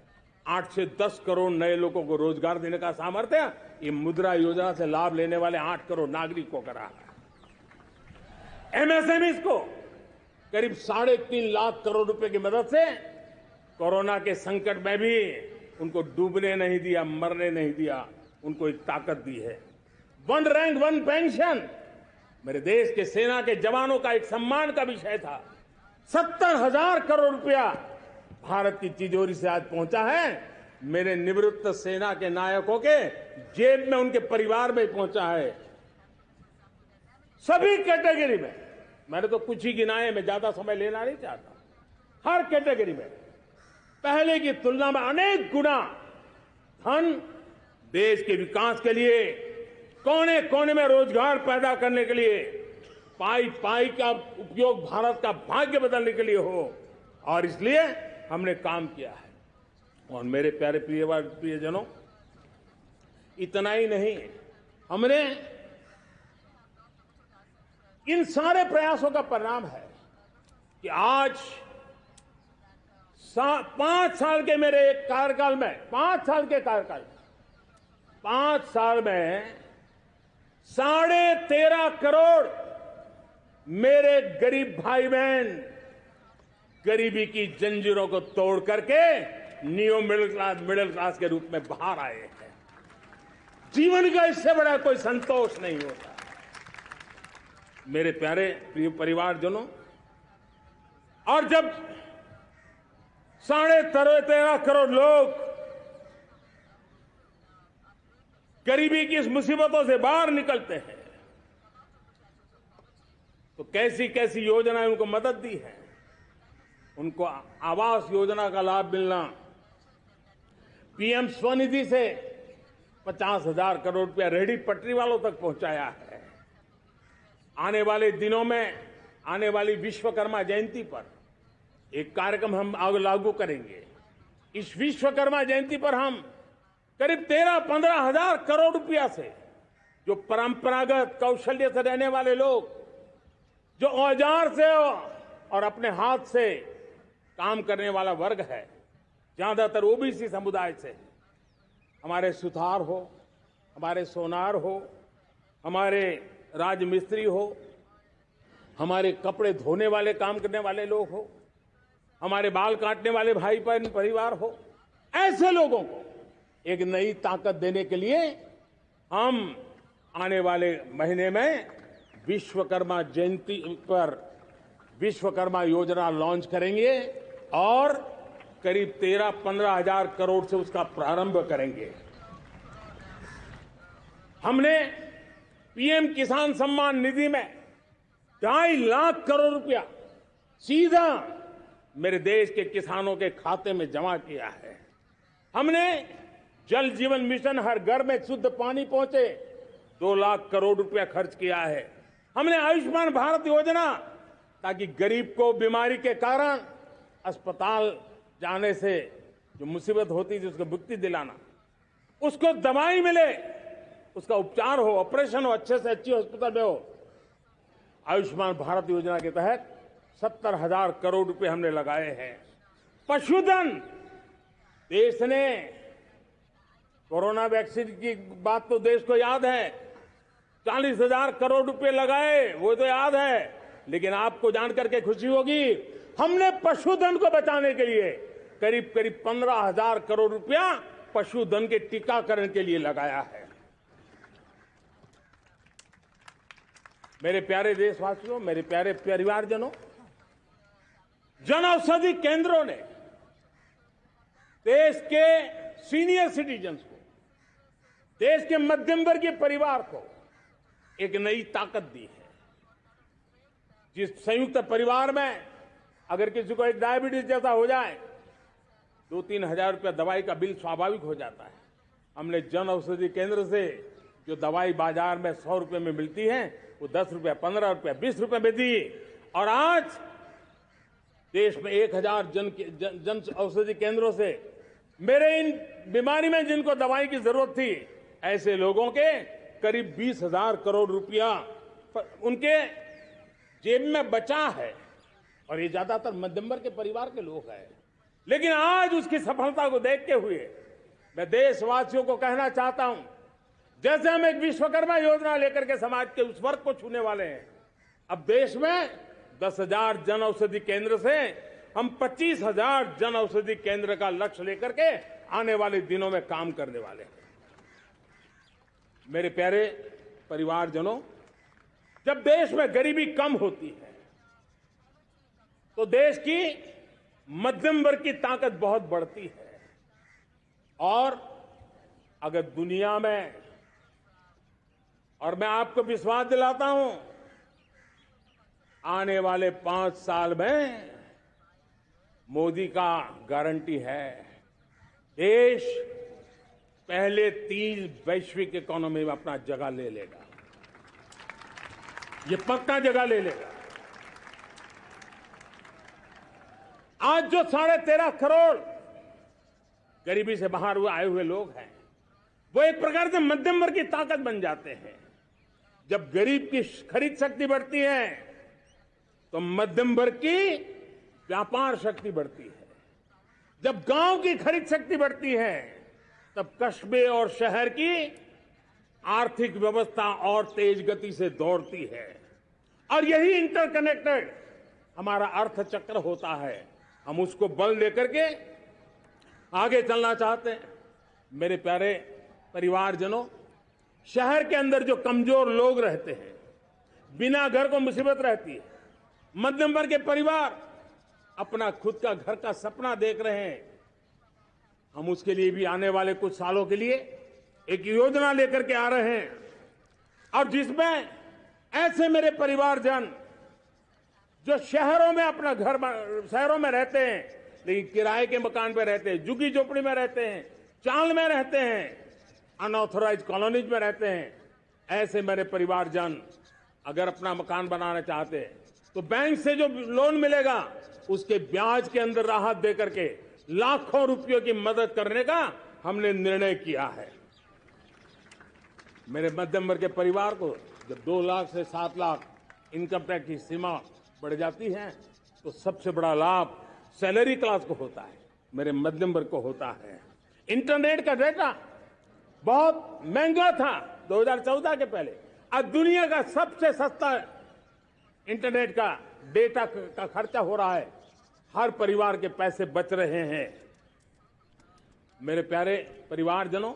8 से 10 करोड़ नए लोगों को रोजगार देने का सामर्थ्य ये मुद्रा योजना से लाभ लेने वाले 8 करोड़ नागरिकों को करा है। एमएसएमईज को करीब 3.5 लाख करोड़ रुपए की मदद से कोरोना के संकट में भी उनको डूबने नहीं दिया, मरने नहीं दिया, उनको एक ताकत दी है। 1 रैंक 1 पेंशन मेरे देश के सेना के जवानों का एक सम्मान का विषय था। 70,000 करोड़ रुपया भारत की तिजोरी से आज पहुंचा है, मेरे निवृत्त सेना के नायकों के जेब में, उनके परिवार में पहुंचा है। सभी कैटेगरी में, मैंने तो कुछ ही गिनाए, मैं ज्यादा समय लेना नहीं चाहता। हर कैटेगरी में पहले की तुलना में अनेक गुना धन देश के विकास के लिए, कोने कोने में रोजगार पैदा करने के लिए, पाई पाई का उपयोग भारत का भाग्य बदलने के लिए हो, और इसलिए हमने काम किया है। और मेरे प्यारे प्रियजनों, इतना ही नहीं, हमने इन सारे प्रयासों का परिणाम है कि आज 5 साल के मेरे कार्यकाल में, 5 साल के कार्यकाल में, 5 साल में 13.5 करोड़ मेरे गरीब भाई बहन गरीबी की जंजीरों को तोड़ करके न्यू मिडिल क्लास के रूप में बाहर आए हैं। जीवन का इससे बड़ा कोई संतोष नहीं होता। मेरे प्यारे प्रिय परिवारजनों, और जब 13.5 करोड़ लोग गरीबी की इस मुसीबतों से बाहर निकलते हैं, तो कैसी कैसी योजनाएं उनको मदद दी है। उनको आवास योजना का लाभ मिलना, पीएम स्वनिधि से 50,000 करोड़ रुपया रेहड़ी पटरी वालों तक पहुंचाया है। आने वाले दिनों में, आने वाली विश्वकर्मा जयंती पर एक कार्यक्रम हम लागू करेंगे। इस विश्वकर्मा जयंती पर हम करीब 13-15 हजार करोड़ रुपया से, जो परंपरागत कौशल्य से रहने वाले लोग, जो औजार से और अपने हाथ से काम करने वाला वर्ग है, ज्यादातर ओबीसी समुदाय से, हमारे सुथार हो, हमारे सोनार हो, हमारे राजमिस्त्री हो, हमारे कपड़े धोने वाले काम करने वाले लोग हो, हमारे बाल काटने वाले भाई बहन परिवार हो, ऐसे लोगों को एक नई ताकत देने के लिए हम आने वाले महीने में विश्वकर्मा जयंती पर विश्वकर्मा योजना लॉन्च करेंगे और करीब 13-15 हजार करोड़ से उसका प्रारंभ करेंगे। हमने पीएम किसान सम्मान निधि में 2.5 लाख करोड़ रुपया सीधा मेरे देश के किसानों के खाते में जमा किया है। हमने जल जीवन मिशन, हर घर में शुद्ध पानी पहुंचे, 2 लाख करोड़ रुपया खर्च किया है। हमने आयुष्मान भारत योजना, ताकि गरीब को बीमारी के कारण अस्पताल जाने से जो मुसीबत होती थी उसको मुक्ति दिलाना, उसको दवाई मिले, उसका उपचार हो, ऑपरेशन हो, अच्छे से अच्छी हॉस्पिटल में हो। आयुष्मान भारत योजना के तहत 70,000 करोड़ रुपए हमने लगाए हैं। पशुधन, देश ने कोरोना वैक्सीन की बात तो देश को याद है, 40,000 करोड़ रुपए लगाए, वो तो याद है। लेकिन आपको जानकर के खुशी होगी, हमने पशुधन को बचाने के लिए करीब करीब 15,000 करोड़ रुपया पशुधन के टीकाकरण के लिए लगाया है। मेरे प्यारे देशवासियों, मेरे प्यारे परिवारजनों, जन औषधि केंद्रों ने देश के सीनियर सिटीजन्स को, देश के मध्यम वर्गीय परिवार को एक नई ताकत दी है। जिस संयुक्त परिवार में अगर किसी को एक डायबिटीज जैसा हो जाए, 2-3 हजार रुपया दवाई का बिल स्वाभाविक हो जाता है। हमने जन औषधि केंद्र से जो दवाई बाजार में 100 रुपए में मिलती है, वो 10 रुपया, 15 रुपया, 20 रुपए में दी। और आज देश में 1,000 जन औषधि केंद्रों से मेरे इन बीमारी में जिनको दवाई की जरूरत थी, ऐसे लोगों के करीब 20,000 करोड़ रुपया उनके जेब में बचा है। और ये ज्यादातर मध्यम वर्ग के परिवार के लोग हैं। लेकिन आज उसकी सफलता को देखते हुए मैं देशवासियों को कहना चाहता हूं, जैसे हम एक विश्वकर्मा योजना लेकर के समाज के उस वर्ग को छूने वाले हैं, अब देश में 10,000 जन औषधि केंद्र से हम 25,000 जन औषधि केंद्र का लक्ष्य लेकर के आने वाले दिनों में काम करने वाले हैं। मेरे प्यारे परिवारजनों, जब देश में गरीबी कम होती है तो देश की मध्यम वर्ग की ताकत बहुत बढ़ती है। और अगर दुनिया में, और मैं आपको विश्वास दिलाता हूं, आने वाले 5 साल में मोदी का गारंटी है, देश पहले 3 वैश्विक इकोनॉमी में अपना जगह ले लेगा। ये पक्का जगह ले लेगा। आज जो 13.5 करोड़ गरीबी से बाहर हुए आए हुए लोग हैं, वो एक प्रकार से मध्यम वर्ग की ताकत बन जाते हैं। जब गरीब की खरीद शक्ति बढ़ती है तो मध्यम वर्ग की व्यापार शक्ति बढ़ती है। जब गांव की खरीद शक्ति बढ़ती है तब कस्बे और शहर की आर्थिक व्यवस्था और तेज गति से दौड़ती है। और यही इंटरकनेक्टेड हमारा अर्थचक्र होता है। हम उसको बल लेकर के आगे चलना चाहते हैं। मेरे प्यारे परिवारजनों, शहर के अंदर जो कमजोर लोग रहते हैं, बिना घर को मुसीबत रहती है, मध्यम वर्ग के परिवार अपना खुद का घर का सपना देख रहे हैं, हम उसके लिए भी आने वाले कुछ सालों के लिए एक योजना लेकर के आ रहे हैं। और जिसमें ऐसे मेरे परिवारजन जो शहरों में अपना घर, शहरों में रहते हैं लेकिन किराए के मकान पे रहते हैं, झुग्गी झोपड़ी में रहते हैं, चाल में रहते हैं, अनऑथराइज कॉलोनीज में रहते हैं, ऐसे मेरे परिवारजन अगर अपना मकान बनाना चाहते हैं तो बैंक से जो लोन मिलेगा उसके ब्याज के अंदर राहत देकर के लाखों रुपयों की मदद करने का हमने निर्णय किया है। मेरे मध्यम वर्ग के परिवार को जब 2 लाख से 7 लाख इनकम टैक्स की सीमा बढ़ जाती है तो सबसे बड़ा लाभ सैलरी क्लास को होता है, मेरे मध्यम वर्ग को होता है। इंटरनेट का डेटा बहुत महंगा था 2014 के पहले, आज दुनिया का सबसे सस्ता इंटरनेट का डेटा का खर्चा हो रहा है। हर परिवार के पैसे बच रहे हैं। मेरे प्यारे परिवारजनों,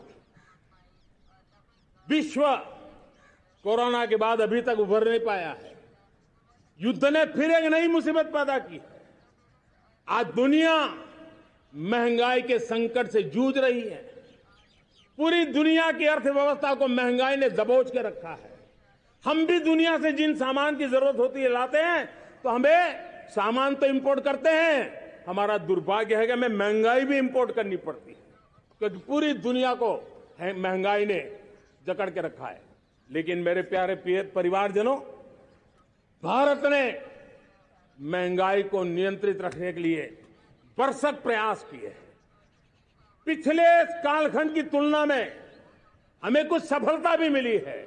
विश्व कोरोना के बाद अभी तक उभर नहीं पाया है। युद्ध ने फिर एक नई मुसीबत पैदा की है। आज दुनिया महंगाई के संकट से जूझ रही है। पूरी दुनिया की अर्थव्यवस्था को महंगाई ने दबोच के रखा है। हम भी दुनिया से जिन सामान की जरूरत होती है लाते हैं, तो हमें सामान तो इंपोर्ट करते हैं। हमारा दुर्भाग्य है कि हमें महंगाई भी इंपोर्ट करनी पड़ती है, क्योंकि पूरी दुनिया को महंगाई ने जकड़ के रखा है। लेकिन मेरे प्यारे परिवारजनों, भारत ने महंगाई को नियंत्रित रखने के लिए भरसक प्रयास किए हैं। पिछले कालखंड की तुलना में हमें कुछ सफलता भी मिली है,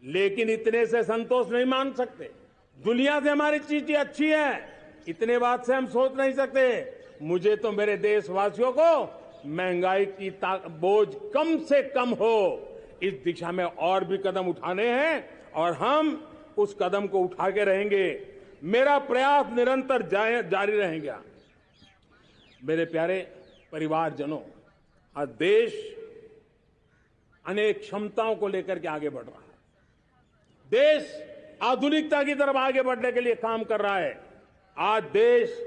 लेकिन इतने से संतोष नहीं मान सकते। दुनिया से हमारी चीजें अच्छी है, इतने बात से हम सोच नहीं सकते। मुझे तो मेरे देशवासियों को महंगाई की बोझ कम से कम हो, इस दिशा में और भी कदम उठाने हैं और हम उस कदम को उठा के रहेंगे। मेरा प्रयास निरंतर जारी रहेगा। मेरे प्यारे परिवारजनों, आज देश अनेक क्षमताओं को लेकर के आगे बढ़ रहा है। देश आधुनिकता की तरफ आगे बढ़ने के लिए काम कर रहा है। आज देश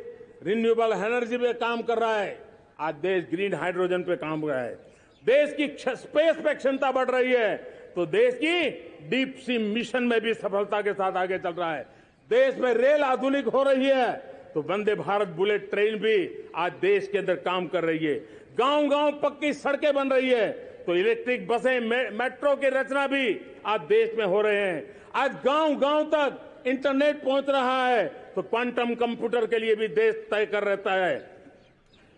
रिन्यूएबल एनर्जी पे काम कर रहा है। आज देश ग्रीन हाइड्रोजन पे काम कर रहा है। देश की स्पेस पे क्षमता बढ़ रही है, तो देश की डीप सी मिशन में भी सफलता के साथ आगे चल रहा है। देश में रेल आधुनिक हो रही है, तो वंदे भारत बुलेट ट्रेन भी आज देश के अंदर काम कर रही है। गांव-गांव पक्की सड़कें बन रही है, तो इलेक्ट्रिक बसें, मेट्रो की रचना भी आज देश में हो रहे हैं। आज गांव-गांव तक इंटरनेट पहुंच रहा है, तो क्वांटम कंप्यूटर के लिए भी देश तय कर रहता है।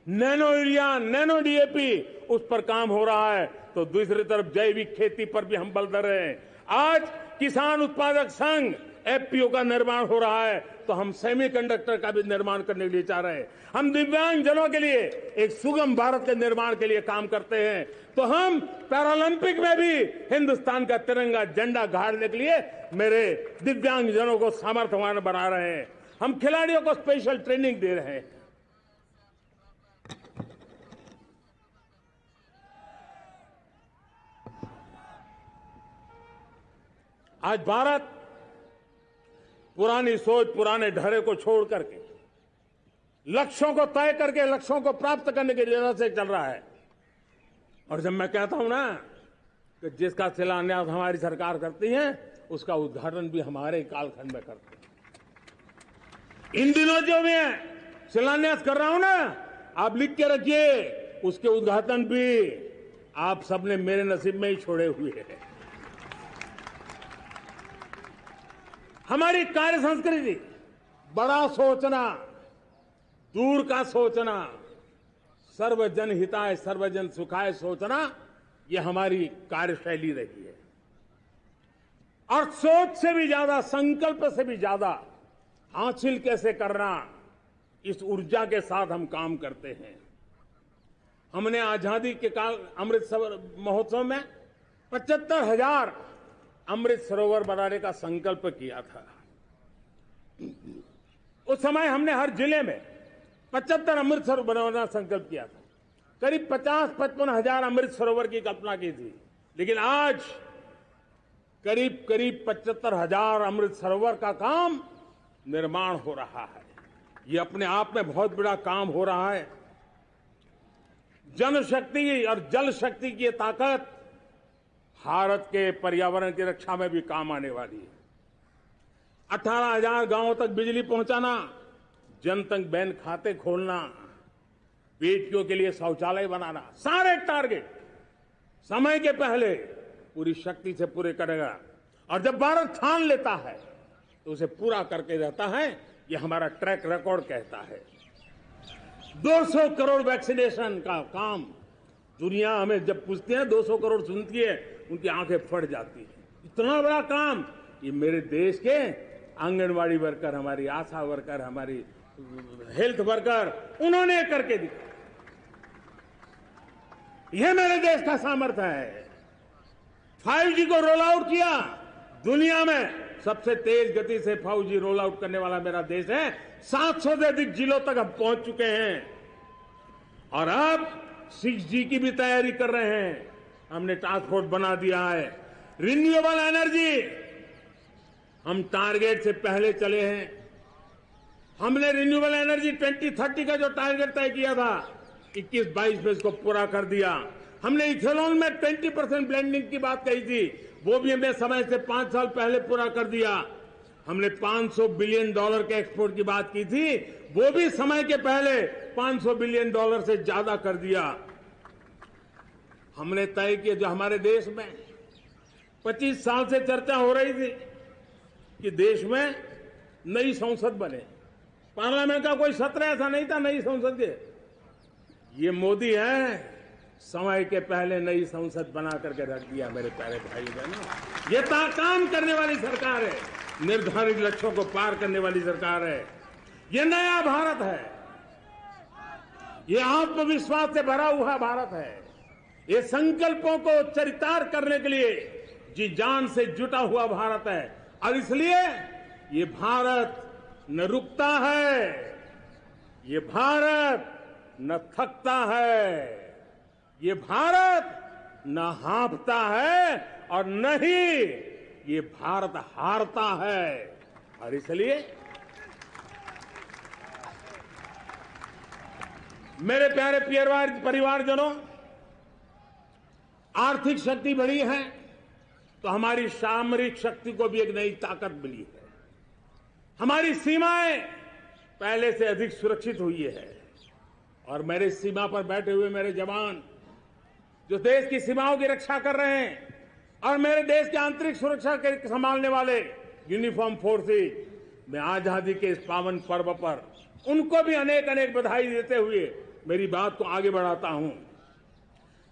नैनो यूरिया, नैनो डीएपी, उस पर काम हो रहा है, तो दूसरी तरफ जैविक खेती पर भी हम बल दे रहे हैं। आज किसान उत्पादक संघ एफपीओ का निर्माण हो रहा है, तो हम सेमीकंडक्टर का भी निर्माण करने के लिए चाह रहे हैं। हम दिव्यांगजनों के लिए एक सुगम भारत के निर्माण के लिए काम करते हैं, तो हम पैरालंपिक में भी हिंदुस्तान का तिरंगा झंडा गाड़ने के लिए मेरे दिव्यांगजनों को सामर्थ्यवान बना रहे हैं। हम खिलाड़ियों को स्पेशल ट्रेनिंग दे रहे हैं। आज भारत पुरानी सोच, पुराने ढर्रे को छोड़ करके लक्ष्यों को तय करके लक्ष्यों को प्राप्त करने की दिशा से चल रहा है। और जब मैं कहता हूं ना कि जिसका शिलान्यास हमारी सरकार करती है, उसका उद्घाटन भी हमारे कालखंड में करते हैं। इन दिनों जो मैं शिलान्यास कर रहा हूं ना, आप लिख के रखिए, उसके उद्घाटन भी आप सबने मेरे नसीब में ही छोड़े हुए हैं। हमारी कार्य संस्कृति बड़ा सोचना, दूर का सोचना, सर्वजन हिताय सर्वजन सुखाय सोचना, यह हमारी कार्यशैली रही है। और सोच से भी ज्यादा, संकल्प से भी ज्यादा हासिल कैसे करना, इस ऊर्जा के साथ हम काम करते हैं। हमने आजादी के काल अमृत महोत्सव में 75,000 अमृत सरोवर बनाने का संकल्प किया था। उस समय हमने हर जिले में 75 अमृत सरोवर बनाने का संकल्प किया था। करीब 50-55 हजार अमृत सरोवर की कल्पना की थी, लेकिन आज करीब 75,000 अमृत सरोवर का काम निर्माण हो रहा है। ये अपने आप में बहुत बड़ा काम हो रहा है। जनशक्ति और जल शक्ति की ताकत भारत के पर्यावरण की रक्षा में भी काम आने वाली है। 18,000 गांवों तक बिजली पहुंचाना, जनधन बैंक खाते खोलना, बेटियों के लिए शौचालय बनाना, सारे टारगेट समय के पहले पूरी शक्ति से पूरे करेगा। और जब भारत ठान लेता है तो उसे पूरा करके रहता है। ये हमारा ट्रैक रिकॉर्ड कहता है। 200 करोड़ वैक्सीनेशन का काम, दुनिया हमें जब पूछती है 200 करोड़ सुनती है, उनकी आंखें फट जाती है। इतना बड़ा काम ये मेरे देश के आंगनवाड़ी वर्कर, हमारी आशा वर्कर, हमारी हेल्थ वर्कर, उन्होंने करके दिखाया। यह मेरे देश का सामर्थ्य है। 5G को रोल आउट किया, दुनिया में सबसे तेज गति से 5G रोल आउट करने वाला मेरा देश है। 700 से अधिक जिलों तक हम पहुंच चुके हैं और अब 6G की भी तैयारी कर रहे हैं। हमने टास्क फोर्स बना दिया है। रिन्यूएबल एनर्जी, हम टारगेट से पहले चले हैं। हमने रिन्यूएबल एनर्जी 2030 का जो टारगेट तय किया था, 21-22 में इसको पूरा कर दिया। हमने इथेनॉल में 20% ब्लेंडिंग की बात कही थी, वो भी हमने समय से 5 साल पहले पूरा कर दिया। हमने $500 बिलियन के एक्सपोर्ट की बात की थी, वो भी समय के पहले $500 बिलियन से ज्यादा कर दिया। हमने तय किया, जो हमारे देश में 25 साल से चर्चा हो रही थी कि देश में नई संसद बने, पार्लियामेंट का कोई सत्र ऐसा नहीं था नई संसद के। ये मोदी है, समय के पहले नई संसद बना करके रख दिया। मेरे प्यारे भाई बहनों, ये काम करने वाली सरकार है, निर्धारित लक्ष्यों को पार करने वाली सरकार है। ये नया भारत है, ये आत्मविश्वास से भरा हुआ भारत है। ये संकल्पों को चरितार्थ करने के लिए जी जान से जुटा हुआ भारत है। और इसलिए ये भारत न रुकता है, ये भारत न थकता है, ये भारत न हाँफता है और न ही ये भारत हारता है। और इसलिए मेरे प्यारे परिवारजनों, आर्थिक शक्ति बढ़ी है तो हमारी सामरिक शक्ति को भी एक नई ताकत मिली है। हमारी सीमाएं पहले से अधिक सुरक्षित हुई है और मेरे सीमा पर बैठे हुए मेरे जवान जो देश की सीमाओं की रक्षा कर रहे हैं और मेरे देश की आंतरिक सुरक्षा के संभालने वाले यूनिफॉर्म फोर्सेज, मैं आजादी के इस पावन पर्व पर उनको भी अनेक अनेक बधाई देते हुए मेरी बात को आगे बढ़ाता हूं।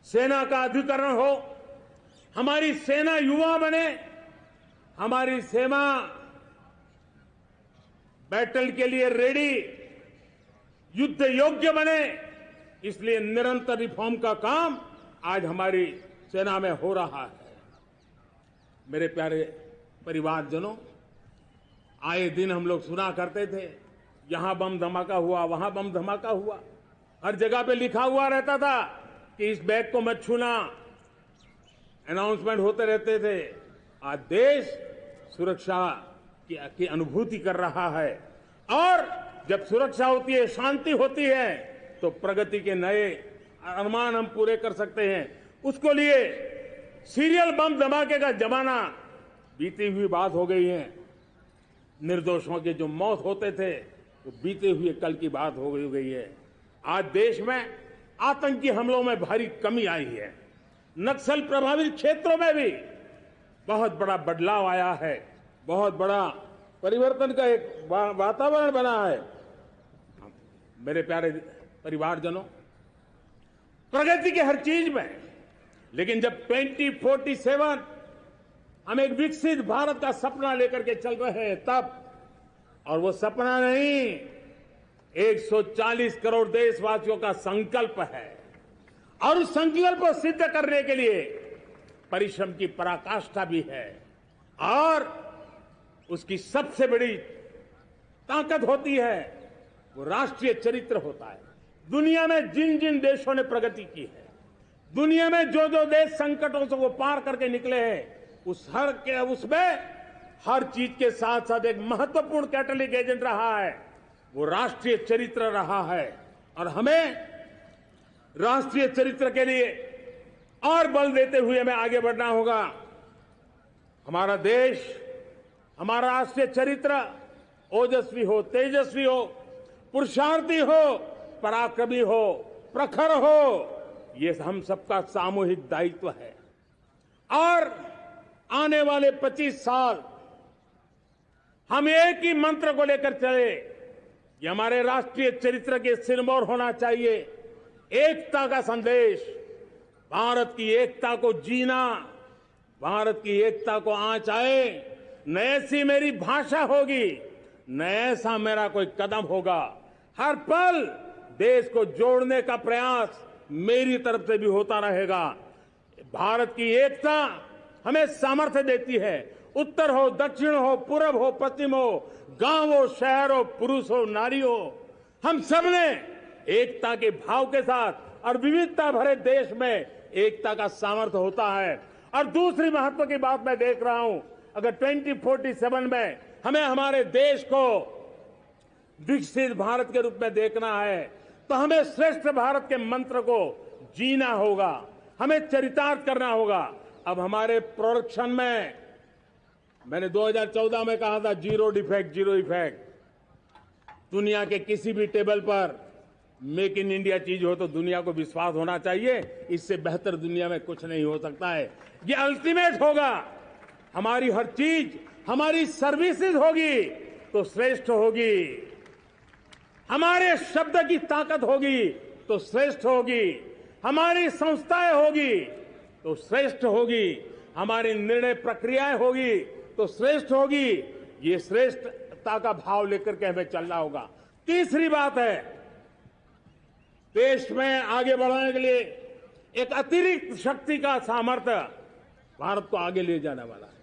सेना का अधिकरण हो, हमारी सेना युवा बने, हमारी सेना बैटल के लिए रेडी, युद्ध योग्य बने, इसलिए निरंतर रिफॉर्म का काम आज हमारी सेना में हो रहा है। मेरे प्यारे परिवारजनों, आए दिन हम लोग सुना करते थे, यहां बम धमाका हुआ, वहां बम धमाका हुआ, हर जगह पे लिखा हुआ रहता था कि इस बैग को मत छूना, अनाउंसमेंट होते रहते थे। आज देश सुरक्षा की अनुभूति कर रहा है और जब सुरक्षा होती है, शांति होती है, तो प्रगति के नए अरमान हम पूरे कर सकते हैं। उसको लिए सीरियल बम धमाके का जमाना बीती हुई बात हो गई है। निर्दोषों के जो मौत होते थे वो बीते हुए कल की बात हो गई है। आज देश में आतंकी हमलों में भारी कमी आई है। नक्सल प्रभावित क्षेत्रों में भी बहुत बड़ा बदलाव आया है, बहुत बड़ा परिवर्तन का एक वातावरण बना है। मेरे प्यारे परिवारजनों, प्रगति के हर चीज में, लेकिन जब 2047 हम एक विकसित भारत का सपना लेकर के चल रहे हैं तब, और वो सपना नहीं, 140 करोड़ देशवासियों का संकल्प है और उस संकल्प को सिद्ध करने के लिए परिश्रम की पराकाष्ठा भी है। और उसकी सबसे बड़ी ताकत होती है वो राष्ट्रीय चरित्र होता है। दुनिया में जिन जिन देशों ने प्रगति की है, दुनिया में जो जो देश संकटों से वो पार करके निकले हैं, उसमें हर चीज के साथ साथ एक महत्वपूर्ण कैटलिक एजेंट रहा है, वो राष्ट्रीय चरित्र रहा है। और हमें राष्ट्रीय चरित्र के लिए और बल देते हुए हमें आगे बढ़ना होगा। हमारा देश, हमारा राष्ट्रीय चरित्र ओजस्वी हो, तेजस्वी हो, पुरुषार्थी हो, पराक्रमी हो, प्रखर हो, ये हम सबका सामूहिक दायित्व है। और आने वाले 25 साल हम एक ही मंत्र को लेकर चले, ये हमारे राष्ट्रीय चरित्र के सिरमौर होना चाहिए। एकता का संदेश, भारत की एकता को जीना, भारत की एकता को आंच आए, न ऐसी मेरी भाषा होगी, न ऐसा मेरा कोई कदम होगा। हर पल देश को जोड़ने का प्रयास मेरी तरफ से भी होता रहेगा। भारत की एकता हमें सामर्थ्य देती है। उत्तर हो, दक्षिण हो, पूरब हो, पश्चिम हो, गांव हो, शहर हो, पुरुष हो, नारी हो, हम सबने एकता के भाव के साथ और विविधता भरे देश में एकता का सामर्थ्य होता है। और दूसरी महत्व की बात मैं देख रहा हूं, अगर 2047 में हमें हमारे देश को विकसित भारत के रूप में देखना है तो हमें श्रेष्ठ भारत के मंत्र को जीना होगा, हमें चरितार्थ करना होगा। अब हमारे प्रोडक्शन में, मैंने 2014 में कहा था जीरो डिफेक्ट, जीरो इफेक्ट। दुनिया के किसी भी टेबल पर मेक इन इंडिया चीज हो तो दुनिया को विश्वास होना चाहिए, इससे बेहतर दुनिया में कुछ नहीं हो सकता है। ये अल्टीमेट होगा। हमारी हर चीज, हमारी सर्विसेज होगी तो श्रेष्ठ होगी, हमारे शब्द की ताकत होगी तो श्रेष्ठ होगी, हमारी संस्थाएं होगी तो श्रेष्ठ होगी, हमारी निर्णय प्रक्रियाएं होगी तो श्रेष्ठ होगी। ये श्रेष्ठता का भाव लेकर के हमें चलना होगा। तीसरी बात है, देश में आगे बढ़ाने के लिए एक अतिरिक्त शक्ति का सामर्थ्य भारत को आगे ले जाने वाला है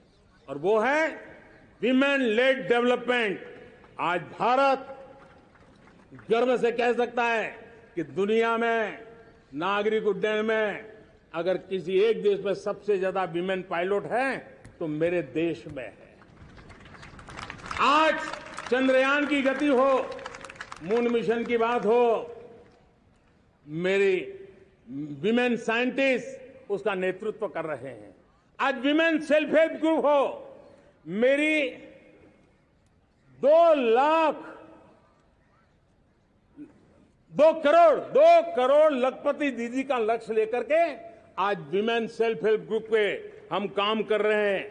और वो है विमेन लेड डेवलपमेंट। आज भारत गर्व से कह सकता है कि दुनिया में नागरिक उड्डयन में अगर किसी एक देश में सबसे ज्यादा विमेन पायलट है तो मेरे देश में है। आज चंद्रयान की गति हो, मून मिशन की बात हो, मेरी विमेन साइंटिस्ट उसका नेतृत्व कर रहे हैं। आज विमेन सेल्फ हेल्प ग्रुप हो, मेरी 2 करोड़ लखपति दीदी का लक्ष्य लेकर के आज विमेन सेल्फ हेल्प ग्रुप पे हम काम कर रहे हैं।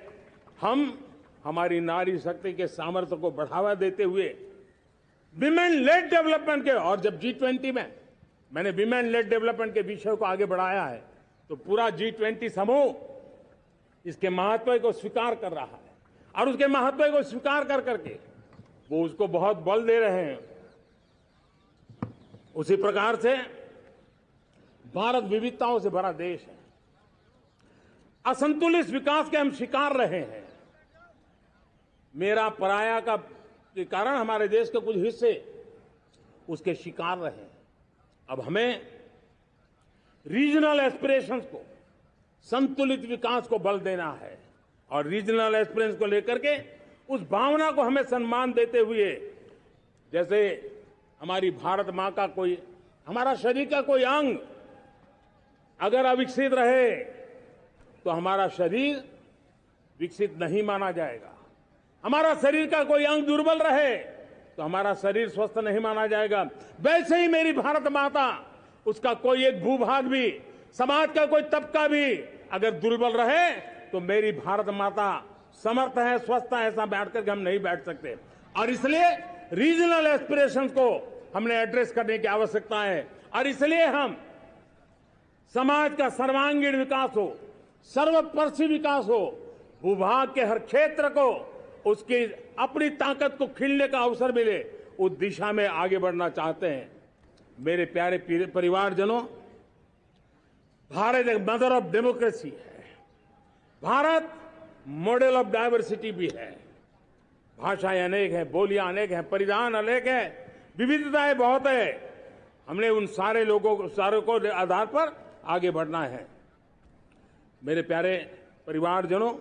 हम हमारी नारी शक्ति के सामर्थ्य को बढ़ावा देते हुए विमेन लेड डेवलपमेंट के, और जब G20 में मैंने विमेन लेड डेवलपमेंट के विषय को आगे बढ़ाया है तो पूरा G20 समूह इसके महत्व को स्वीकार कर रहा है और उसके महत्व को स्वीकार कर करके वो उसको बहुत बल दे रहे हैं। उसी प्रकार से भारत विविधताओं से भरा देश है। असंतुलित विकास के हम शिकार रहे हैं। मेरा पराया का के कारण हमारे देश के कुछ हिस्से उसके शिकार रहे हैं। अब हमें रीजनल एस्पिरेशंस को, संतुलित विकास को बल देना है और रीजनल एस्पिरेशंस को लेकर के उस भावना को हमें सम्मान देते हुए, जैसे हमारी भारत मां का कोई, हमारा शरीर का कोई अंग अगर अविकसित रहे तो हमारा शरीर विकसित नहीं माना जाएगा। हमारा शरीर का कोई अंग दुर्बल रहे तो हमारा शरीर स्वस्थ नहीं माना जाएगा। वैसे ही मेरी भारत माता, उसका कोई एक भूभाग भी, समाज का कोई तबका भी अगर दुर्बल रहे तो मेरी भारत माता समर्थ है, स्वस्थ है, ऐसा बैठ करके हम नहीं बैठ सकते। और इसलिए रीजनल एस्पिरेशंस को हमने एड्रेस करने की आवश्यकता है और इसलिए हम समाज का सर्वांगीण विकास हो, सर्वस्पर्शी विकास हो, भूभाग के हर क्षेत्र को उसकी अपनी ताकत को खिलने का अवसर मिले, उस दिशा में आगे बढ़ना चाहते हैं। मेरे प्यारे परिवारजनों, भारत एक मदर ऑफ डेमोक्रेसी है। भारत मॉडल ऑफ डायवर्सिटी भी है। भाषाएं अनेक हैं, बोलियां अनेक हैं, परिधान अनेक हैं, विविधताएं बहुत है। हमने उन सारे लोगों को आधार पर आगे बढ़ना है। मेरे प्यारे परिवारजनों,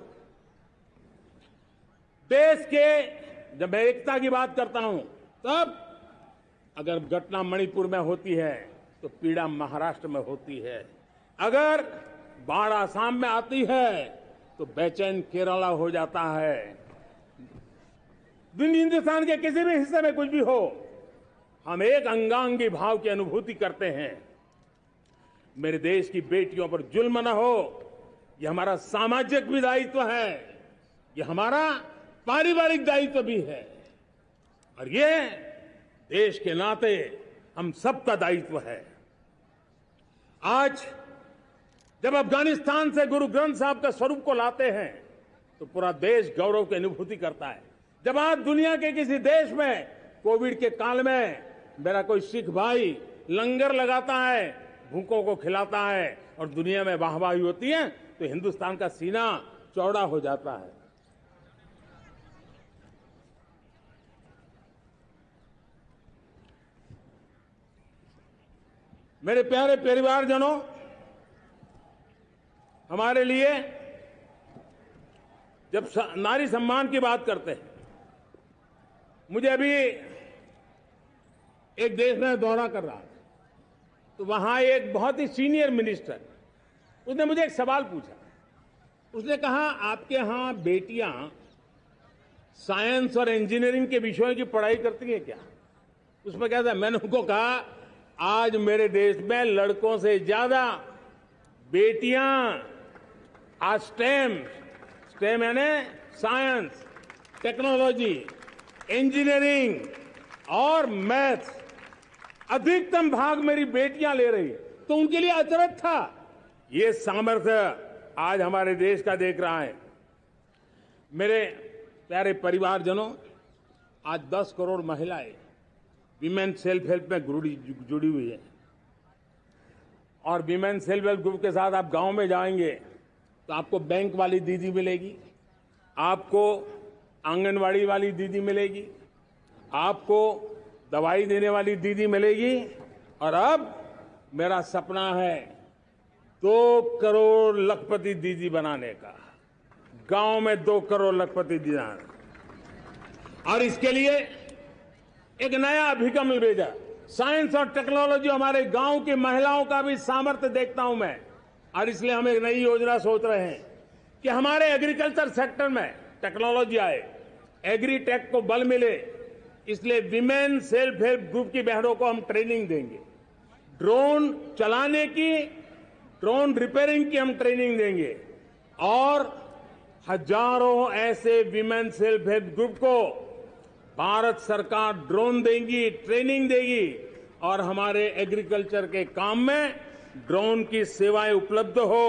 देश के जब मैं एकता की बात करता हूं तब अगर घटना मणिपुर में होती है तो पीड़ा महाराष्ट्र में होती है, अगर बाढ़ आसाम में आती है तो बेचैन केरला हो जाता है। हिंदुस्तान के किसी भी हिस्से में कुछ भी हो, हम एक अंगांगी भाव की अनुभूति करते हैं। मेरे देश की बेटियों पर जुल्म न हो, यह हमारा सामाजिक भी दायित्व है, यह हमारा पारिवारिक दायित्व भी है और ये देश के नाते हम सबका दायित्व है। आज जब अफगानिस्तान से गुरु ग्रंथ साहब के स्वरूप को लाते हैं तो पूरा देश गौरव की अनुभूति करता है। जब आज दुनिया के किसी देश में कोविड के काल में मेरा कोई सिख भाई लंगर लगाता है, भूखों को खिलाता है और दुनिया में वाहवाही होती है तो हिंदुस्तान का सीना चौड़ा हो जाता है। मेरे प्यारे परिवारजनों, हमारे लिए जब नारी सम्मान की बात करते हैं, मुझे अभी एक देश में दौरा कर रहा था तो वहां एक बहुत ही सीनियर मिनिस्टर, उसने मुझे एक सवाल पूछा। उसने कहा, आपके यहां बेटियां साइंस और इंजीनियरिंग के विषयों की पढ़ाई करती हैं क्या? उसमें क्या था? मैंने उनको कहा, आज मेरे देश में लड़कों से ज्यादा बेटियां आज स्टेम यानी साइंस, टेक्नोलॉजी, इंजीनियरिंग और मैथ्स अधिकतम भाग मेरी बेटियां ले रही है। तो उनके लिए अचरज था। ये सामर्थ्य आज हमारे देश का देख रहा है। मेरे प्यारे परिवारजनों, आज 10 करोड़ महिलाएं विमेन सेल्फ हेल्प में जुड़ी हुई है। और विमेन सेल्फ हेल्प ग्रुप के साथ आप गांव में जाएंगे तो आपको बैंक वाली दीदी मिलेगी, आपको आंगनवाड़ी वाली दीदी मिलेगी, आपको दवाई देने वाली दीदी मिलेगी। और अब मेरा सपना है 2 करोड़ लखपति दीदी बनाने का, गांव में 2 करोड़ लखपति दीदी। और इसके लिए एक नया अभिगम भेजा, साइंस और टेक्नोलॉजी। हमारे गांव की महिलाओं का भी सामर्थ्य देखता हूं मैं, और इसलिए हम एक नई योजना सोच रहे हैं कि हमारे एग्रीकल्चर सेक्टर में टेक्नोलॉजी आए, एग्रीटेक को बल मिले। इसलिए विमेन सेल्फ हेल्प ग्रुप की बहनों को हम ट्रेनिंग देंगे, ड्रोन चलाने की, ड्रोन रिपेयरिंग की हम ट्रेनिंग देंगे, और हजारों ऐसे विमेन सेल्फ हेल्प ग्रुप को भारत सरकार ड्रोन देगी, ट्रेनिंग देगी, और हमारे एग्रीकल्चर के काम में ड्रोन की सेवाएं उपलब्ध हो।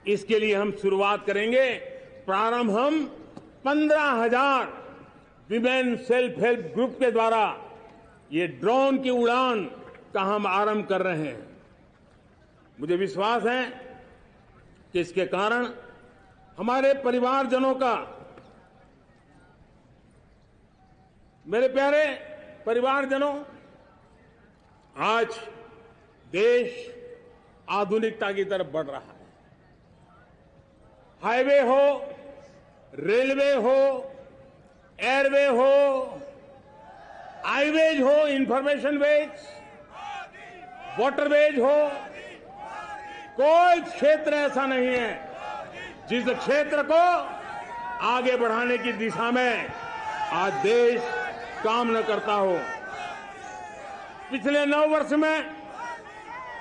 इसके लिए हम शुरुआत करेंगे। प्रारंभ हम 15,000 विमेन सेल्फ हेल्प ग्रुप के द्वारा ये ड्रोन की उड़ान का हम आरंभ कर रहे हैं। मुझे विश्वास है कि इसके कारण हमारे परिवारजनों का, मेरे प्यारे परिवारजनों, आज देश आधुनिकता की तरफ बढ़ रहा है। हाईवे हो, रेलवे हो, एयरवे हो, हाईवेज हो, इंफॉर्मेशन वेज, वाटरवेज हो, कोई क्षेत्र ऐसा नहीं है जिस क्षेत्र को आगे बढ़ाने की दिशा में आज देश काम न करता हो। पिछले 9 वर्ष में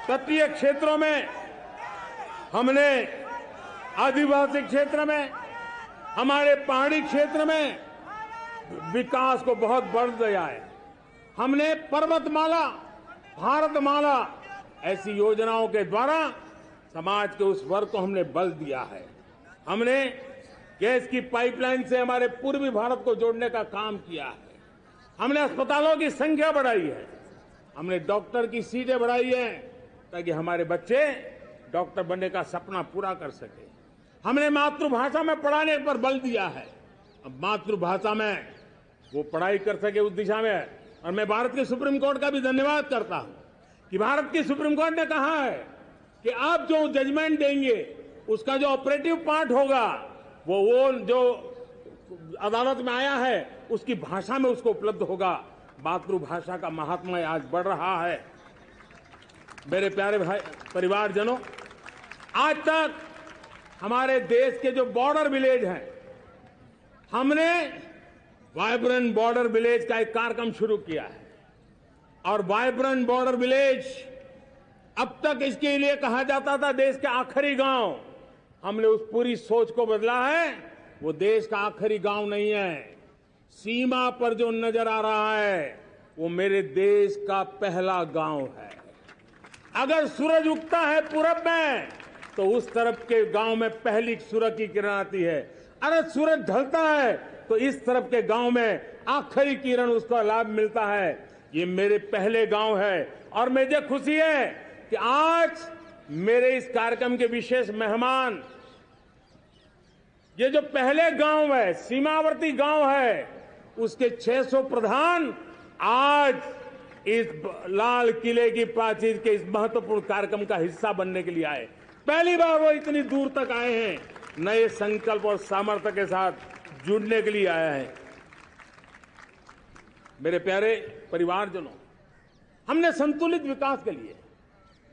तटीय क्षेत्रों में हमने, आदिवासी क्षेत्र में, हमारे पहाड़ी क्षेत्र में विकास को बहुत बढ़ दिया है। हमने पर्वतमाला, भारतमाला ऐसी योजनाओं के द्वारा समाज के उस वर्ग को हमने बल दिया है। हमने गैस की पाइपलाइन से हमारे पूर्वी भारत को जोड़ने का काम किया है। हमने अस्पतालों की संख्या बढ़ाई है, हमने डॉक्टर की सीटें बढ़ाई है ताकि हमारे बच्चे डॉक्टर बनने का सपना पूरा कर सके। हमने मातृभाषा में पढ़ाने पर बल दिया है, अब मातृभाषा में वो पढ़ाई कर सके उस दिशा में। और मैं भारत के सुप्रीम कोर्ट का भी धन्यवाद करता हूं कि भारत की सुप्रीम कोर्ट ने कहा है कि आप जो जजमेंट देंगे उसका जो ऑपरेटिव पार्ट होगा वो जो अदालत में आया है उसकी भाषा में उसको उपलब्ध होगा। मातृभाषा का महात्म्य आज बढ़ रहा है। मेरे प्यारे भाई परिवारजनों, आज तक हमारे देश के जो बॉर्डर विलेज हैं, हमने वाइब्रेंट बॉर्डर विलेज का एक कार्यक्रम शुरू किया है। और वाइब्रेंट बॉर्डर विलेज, अब तक इसके लिए कहा जाता था देश के आखिरी गांव। हमने उस पूरी सोच को बदला है, वो देश का आखिरी गांव नहीं है। सीमा पर जो नजर आ रहा है वो मेरे देश का पहला गांव है। अगर सूरज उगता है पूरब में तो उस तरफ के गांव में पहली सूरज की किरण आती है। अगर सूरज ढलता है तो इस तरफ के गांव में आखिरी किरण उसका लाभ मिलता है। ये मेरे पहले गांव है और मुझे खुशी है कि आज मेरे इस कार्यक्रम के विशेष मेहमान, ये जो पहले गांव है, सीमावर्ती गांव है, उसके 600 प्रधान आज इस लाल किले की प्राचीर के इस महत्वपूर्ण कार्यक्रम का हिस्सा बनने के लिए आए। पहली बार वो इतनी दूर तक आए हैं, नए संकल्प और सामर्थ्य के साथ जुड़ने के लिए आया है। मेरे प्यारे परिवारजनों, हमने संतुलित विकास के लिए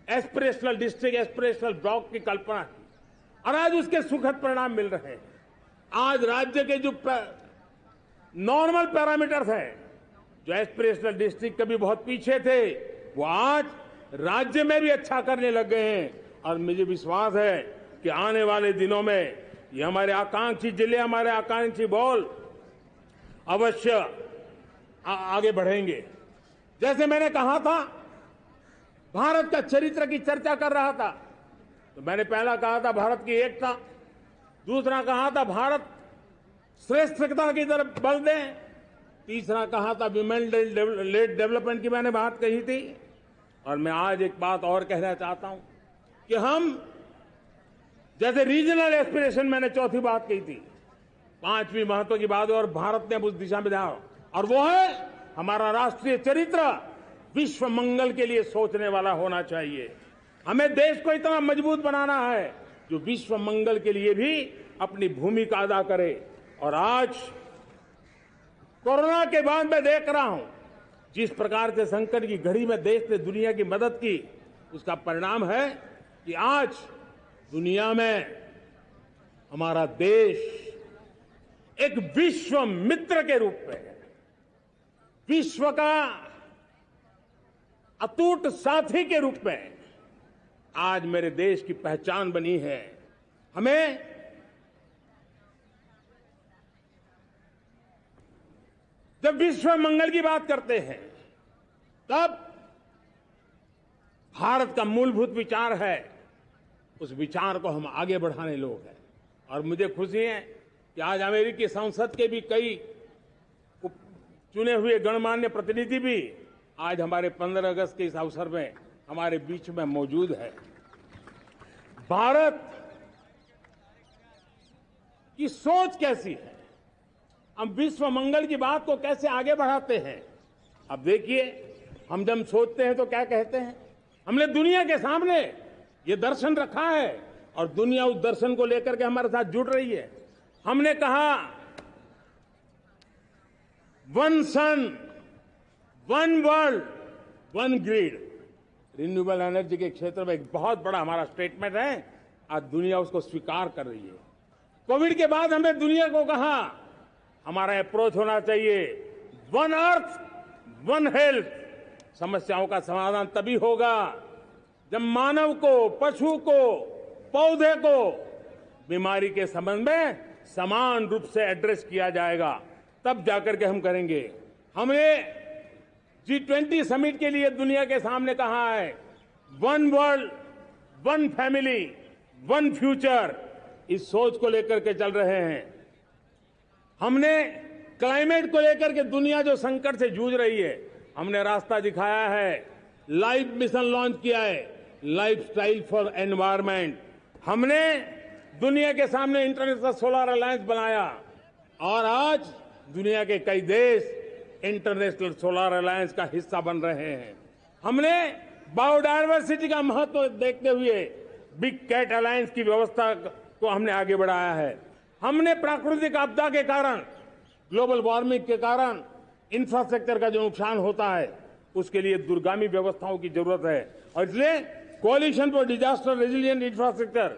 एस्पिरेशनल डिस्ट्रिक्ट, एस्पिरेशनल ब्लॉक की कल्पना की और आज उसके सुखद परिणाम मिल रहे हैं। आज राज्य के जो नॉर्मल पैरामीटर्स हैं, जो एस्पिरेशनल डिस्ट्रिक्ट कभी बहुत पीछे थे, वो आज राज्य में भी अच्छा करने लग गए हैं। और मुझे विश्वास है कि आने वाले दिनों में ये हमारे आकांक्षी जिले, हमारे आकांक्षी बॉल अवश्य आगे बढ़ेंगे। जैसे मैंने कहा था, भारत का चरित्र की चर्चा कर रहा था, तो मैंने पहला कहा था भारत की एकता, दूसरा कहा था भारत श्रेष्ठता की तरफ बल दें, तीसरा कहा था विमेन लेड डेवलपमेंट की मैंने बात कही थी, और मैं आज एक बात और कहना चाहता हूं कि हम जैसे रीजनल एस्पिरेशन, मैंने चौथी बात कही थी, पांचवी महत्व की बात, और भारत ने उस दिशा में ध्यान, और वो है हमारा राष्ट्रीय चरित्र विश्व मंगल के लिए सोचने वाला होना चाहिए। हमें देश को इतना मजबूत बनाना है जो विश्व मंगल के लिए भी अपनी भूमिका अदा करे। और आज कोरोना के बाद मैं देख रहा हूं जिस प्रकार से संकट की घड़ी में देश ने दुनिया की मदद की, उसका परिणाम है कि आज दुनिया में हमारा देश एक विश्व मित्र के रूप में, विश्व का अटूट साथी के रूप में आज मेरे देश की पहचान बनी है। हमें जब विश्व मंगल की बात करते हैं तब भारत का मूलभूत विचार है, उस विचार को हम आगे बढ़ाने लोग हैं। और मुझे खुशी है कि आज अमेरिकी संसद के भी कई चुने हुए गणमान्य प्रतिनिधि भी आज हमारे 15 अगस्त के इस अवसर में हमारे बीच में मौजूद है। भारत की सोच कैसी है, हम विश्व मंगल की बात को कैसे आगे बढ़ाते हैं। अब देखिए, हम जब सोचते हैं तो क्या कहते हैं, हमने दुनिया के सामने ये दर्शन रखा है और दुनिया उस दर्शन को लेकर के हमारे साथ जुड़ रही है। हमने कहा one sun, one world, one grid. Renewable energy के क्षेत्र में एक बहुत बड़ा हमारा स्टेटमेंट है, आज दुनिया उसको स्वीकार कर रही है। कोविड के बाद हमें दुनिया को कहा हमारा अप्रोच होना चाहिए वन अर्थ, वन हेल्थ। समस्याओं का समाधान तभी होगा जब मानव को, पशु को, पौधे को बीमारी के संबंध में समान रूप से एड्रेस किया जाएगा, तब जाकर के हम करेंगे। हमने G20 समिट के लिए दुनिया के सामने कहा है one world, one family, one future. इस सोच को लेकर के चल रहे हैं। हमने क्लाइमेट को लेकर के दुनिया जो संकट से जूझ रही है, हमने रास्ता दिखाया है, लाइफ मिशन लॉन्च किया है, लाइफस्टाइल फॉर एनवायरमेंट। हमने दुनिया के सामने इंटरनेशनल सोलर अलायंस बनाया और आज दुनिया के कई देश इंटरनेशनल सोलर अलायंस का हिस्सा बन रहे हैं। हमने बायोडायवर्सिटी का महत्व देखते हुए बिग कैट अलायंस की व्यवस्था को हमने आगे बढ़ाया है। हमने प्राकृतिक आपदा के कारण, ग्लोबल वार्मिंग के कारण इंफ्रास्ट्रक्चर का जो नुकसान होता है, उसके लिए दूरगामी व्यवस्थाओं की जरूरत है और इसलिए coalition for disaster resilient infrastructure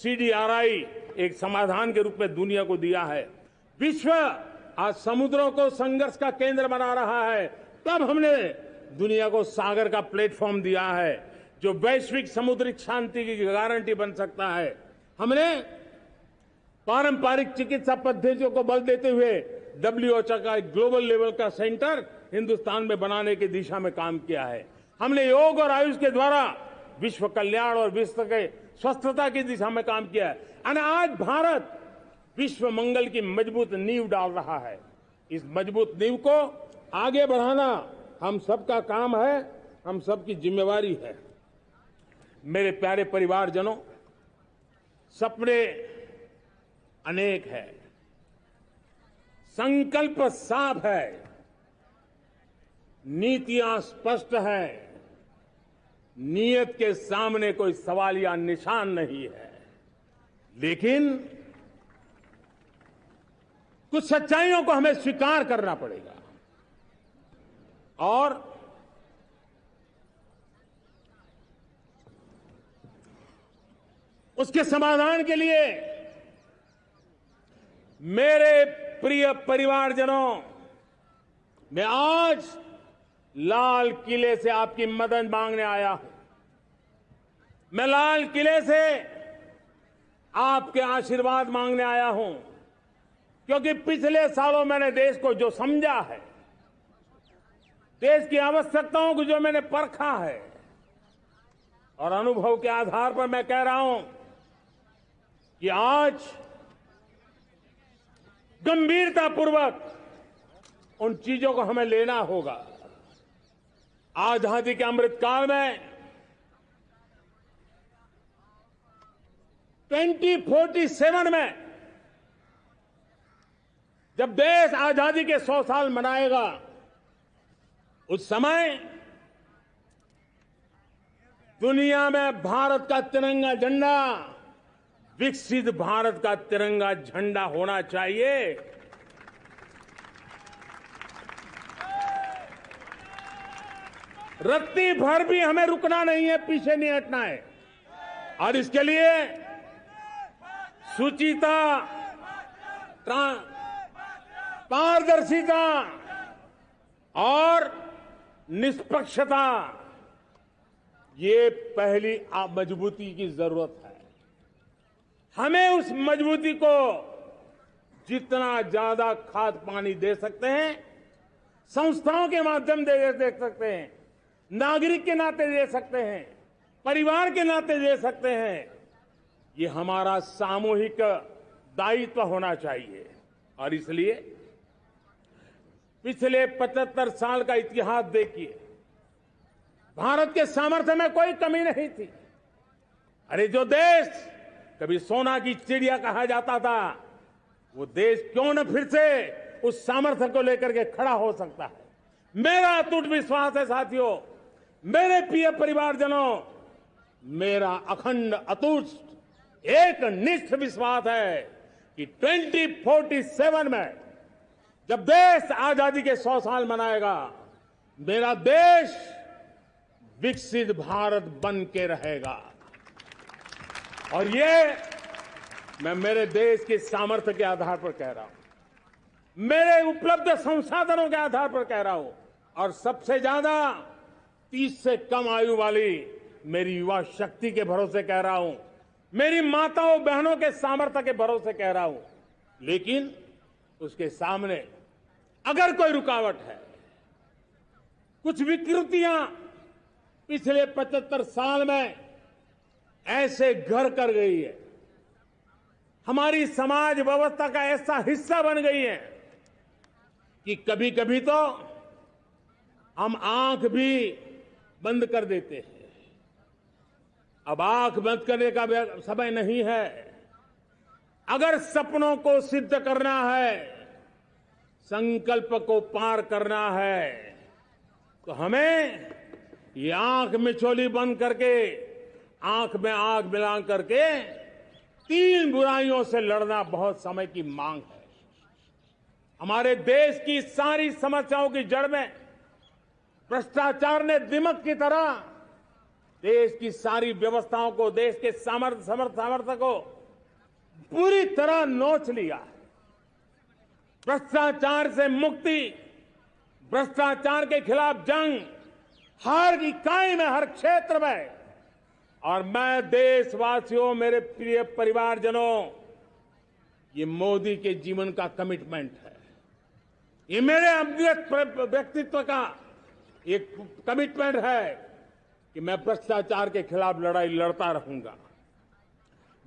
CDRI एक समाधान के रूप में दुनिया को दिया है। विश्व आज समुद्रों को संघर्ष का केंद्र बना रहा है, तब हमने दुनिया को सागर का प्लेटफॉर्म दिया है जो वैश्विक समुद्री शांति की गारंटी बन सकता है। हमने पारंपरिक चिकित्सा पद्धतियों को बल देते हुए WHO का एक ग्लोबल लेवल का सेंटर हिंदुस्तान में बनाने की दिशा में काम किया है। हमने योग और आयुष के द्वारा विश्व कल्याण और विश्व के स्वस्थता की दिशा में काम किया है और आज भारत विश्व मंगल की मजबूत नींव डाल रहा है। इस मजबूत नींव को आगे बढ़ाना हम सबका काम है, हम सबकी जिम्मेवारी है। मेरे प्यारे परिवारजनों, सपने अनेक है, संकल्प साफ है, नीतियां स्पष्ट है, नियत के सामने कोई सवाल या निशान नहीं है, लेकिन कुछ सच्चाइयों को हमें स्वीकार करना पड़ेगा और उसके समाधान के लिए मेरे प्रिय परिवारजनों, मैं आज लाल किले से आपकी मदद मांगने आया हूं। मैं लाल किले से आपके आशीर्वाद मांगने आया हूं, क्योंकि पिछले सालों मैंने देश को जो समझा है, देश की आवश्यकताओं को जो मैंने परखा है और अनुभव के आधार पर मैं कह रहा हूं कि आज गंभीरतापूर्वक उन चीजों को हमें लेना होगा। आजादी के अमृतकाल में 2047 में जब देश आजादी के 100 साल मनाएगा, उस समय दुनिया में भारत का तिरंगा झंडा विकसित भारत का तिरंगा झंडा होना चाहिए। रत्ती भर भी हमें रुकना नहीं है, पीछे नहीं हटना है। और इसके लिए शुचिता, पारदर्शिता और निष्पक्षता, ये पहली मजबूती की जरूरत है। हमें उस मजबूती को जितना ज्यादा खाद पानी दे सकते हैं, संस्थाओं के माध्यम से दे सकते हैं, नागरिक के नाते दे सकते हैं, परिवार के नाते दे सकते हैं, ये हमारा सामूहिक दायित्व होना चाहिए। और इसलिए पिछले 75 साल का इतिहास देखिए, भारत के सामर्थ्य में कोई कमी नहीं थी। अरे जो देश कभी सोना की चिड़िया कहा जाता था, वो देश क्यों न फिर से उस सामर्थ्य को लेकर के खड़ा हो सकता है। मेरा अटूट विश्वास है साथियों, मेरे प्रिय परिवारजनों, मेरा अखंड अटूट एक निष्ठ विश्वास है कि 2047 में जब देश आजादी के 100 साल मनाएगा, मेरा देश विकसित भारत बन के रहेगा। और ये मैं मेरे देश के सामर्थ्य के आधार पर कह रहा हूं, मेरे उपलब्ध संसाधनों के आधार पर कह रहा हूं, और सबसे ज्यादा 30 से कम आयु वाली मेरी युवा शक्ति के भरोसे कह रहा हूं, मेरी माताओं बहनों के सामर्थ्य के भरोसे कह रहा हूं। लेकिन उसके सामने अगर कोई रुकावट है, कुछ विकृतियां पिछले 75 साल में ऐसे घर कर गई है, हमारी समाज व्यवस्था का ऐसा हिस्सा बन गई है कि कभी कभी तो हम आंख भी बंद कर देते हैं। अब आंख बंद करने का समय नहीं है। अगर सपनों को सिद्ध करना है, संकल्प को पार करना है, तो हमें ये आंख मिचौली बंद करके, आंख में आंख मिला करके 3 बुराइयों से लड़ना बहुत समय की मांग है। हमारे देश की सारी समस्याओं की जड़ में भ्रष्टाचार ने दिमक की तरह देश की सारी व्यवस्थाओं को, देश के सामर्थ्य को पूरी तरह नोच लिया है। भ्रष्टाचार से मुक्ति, भ्रष्टाचार के खिलाफ जंग हर इकाई में, हर क्षेत्र में। और मैं देशवासियों, मेरे प्रिय परिवारजनों, ये मोदी के जीवन का कमिटमेंट है, ये मेरे व्यक्तित्व का एक कमिटमेंट है कि मैं भ्रष्टाचार के खिलाफ लड़ाई लड़ता रहूंगा।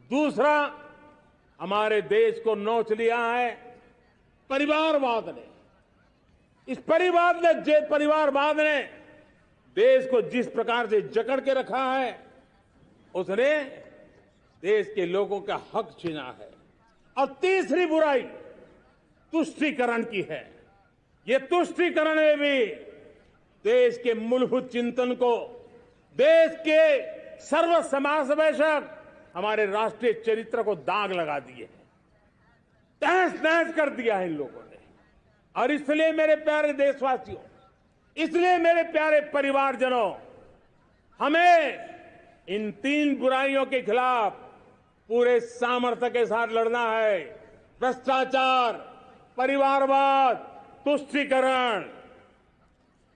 दूसरा, हमारे देश को नोच लिया है परिवारवाद ने। इस परिवारवाद ने देश को जिस प्रकार से जकड़ के रखा है, उसने देश के लोगों का हक छीना है। और तीसरी बुराई तुष्टीकरण की है। ये तुष्टीकरण में भी देश के मूलभूत चिंतन को, देश के सर्व समावेशक हमारे राष्ट्रीय चरित्र को दाग लगा दिए, तहस नहस कर दिया है इन लोगों ने। और इसलिए मेरे प्यारे देशवासियों, इसलिए मेरे प्यारे परिवारजनों, हमें इन 3 बुराइयों के खिलाफ पूरे सामर्थ्य के साथ लड़ना है। भ्रष्टाचार, परिवारवाद, तुष्टीकरण,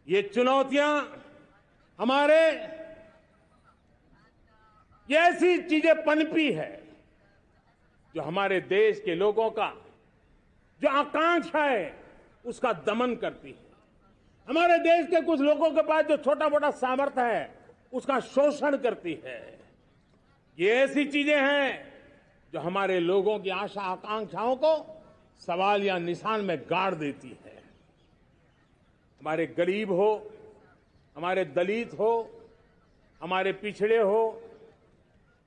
ये चुनौतियां हमारे, ये ऐसी चीजें पनपी है जो हमारे देश के लोगों का जो आकांक्षा है उसका दमन करती है। हमारे देश के कुछ लोगों के पास जो छोटा मोटा सामर्थ्य है उसका शोषण करती है। ये ऐसी चीजें हैं जो हमारे लोगों की आशा आकांक्षाओं को सवाल या निशान में गाड़ देती है। हमारे गरीब हो, हमारे दलित हो, हमारे पिछड़े हो,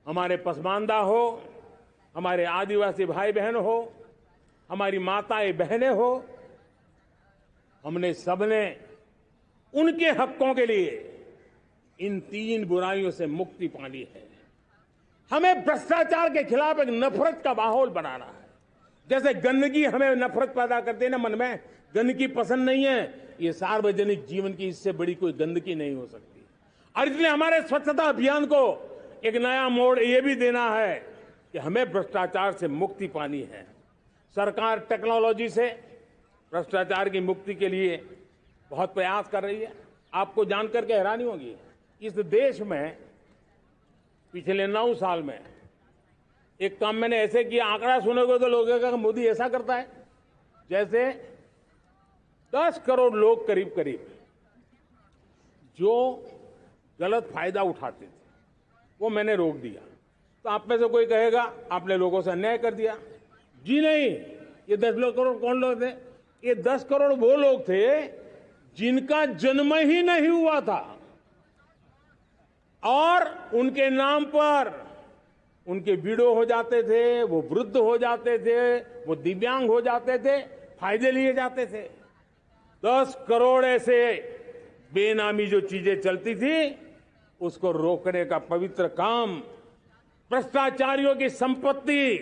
हमारे पसमानदा हो, हमारे आदिवासी भाई बहन हो, हमारी माताएं बहनें हो, हमने सबने उनके हकों के लिए इन 3 बुराइयों से मुक्ति पानी है। हमें भ्रष्टाचार के खिलाफ एक नफरत का माहौल बनाना है। जैसे गंदगी हमें नफरत पैदा करती है ना, मन में गंदगी पसंद नहीं है, ये सार्वजनिक जीवन की इससे बड़ी कोई गंदगी नहीं हो सकती। और इसलिए हमारे स्वच्छता अभियान को एक नया मोड़ ये भी देना है कि हमें भ्रष्टाचार से मुक्ति पानी है। सरकार टेक्नोलॉजी से भ्रष्टाचार की मुक्ति के लिए बहुत प्रयास कर रही है। आपको जानकर के हैरानी होगी, इस देश में पिछले 9 साल में एक काम मैंने ऐसे किया, आंकड़ा सुनोगे तो लोग कहेंगे मोदी ऐसा करता है, जैसे 10 करोड़ लोग करीब करीब जो गलत फायदा उठाते थे वो मैंने रोक दिया। तो आप में से कोई कहेगा आपने लोगों से अन्याय कर दिया। जी नहीं, ये 10 करोड़ कौन लोग थे? ये 10 करोड़ वो लोग थे जिनका जन्म ही नहीं हुआ था और उनके नाम पर उनके विडो हो जाते थे, वो वृद्ध हो जाते थे, वो दिव्यांग हो जाते थे, फायदे लिए जाते थे। 10 करोड़ ऐसे बेनामी जो चीजें चलती थी उसको रोकने का पवित्र काम, भ्रष्टाचारियों की संपत्ति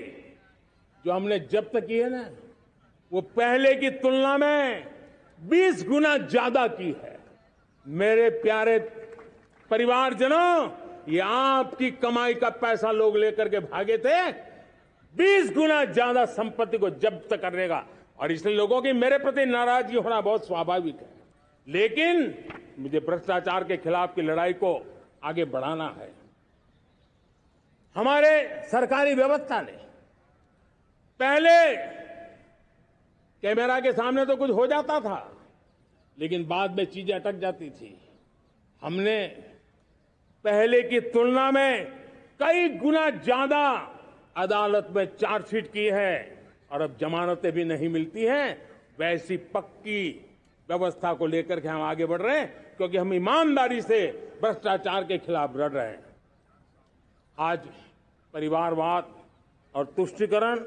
जो हमने जब्त की है ना, वो पहले की तुलना में 20 गुना ज्यादा की है। मेरे प्यारे परिवारजनों, ये आपकी कमाई का पैसा लोग लेकर के भागे थे, 20 गुना ज्यादा संपत्ति को जब्त करने का। और इसलिए लोगों की मेरे प्रति नाराजगी होना बहुत स्वाभाविक है, लेकिन मुझे भ्रष्टाचार के खिलाफ की लड़ाई को आगे बढ़ाना है। हमारे सरकारी व्यवस्था ने पहले कैमरा के सामने तो कुछ हो जाता था, लेकिन बाद में चीजें अटक जाती थी। हमने पहले की तुलना में कई गुना ज्यादा अदालत में चार्जशीट की है और अब जमानतें भी नहीं मिलती हैं। वैसी पक्की व्यवस्था को लेकर के हम आगे बढ़ रहे हैं, क्योंकि हम ईमानदारी से भ्रष्टाचार के खिलाफ लड़ रहे हैं। आज परिवारवाद और तुष्टीकरण,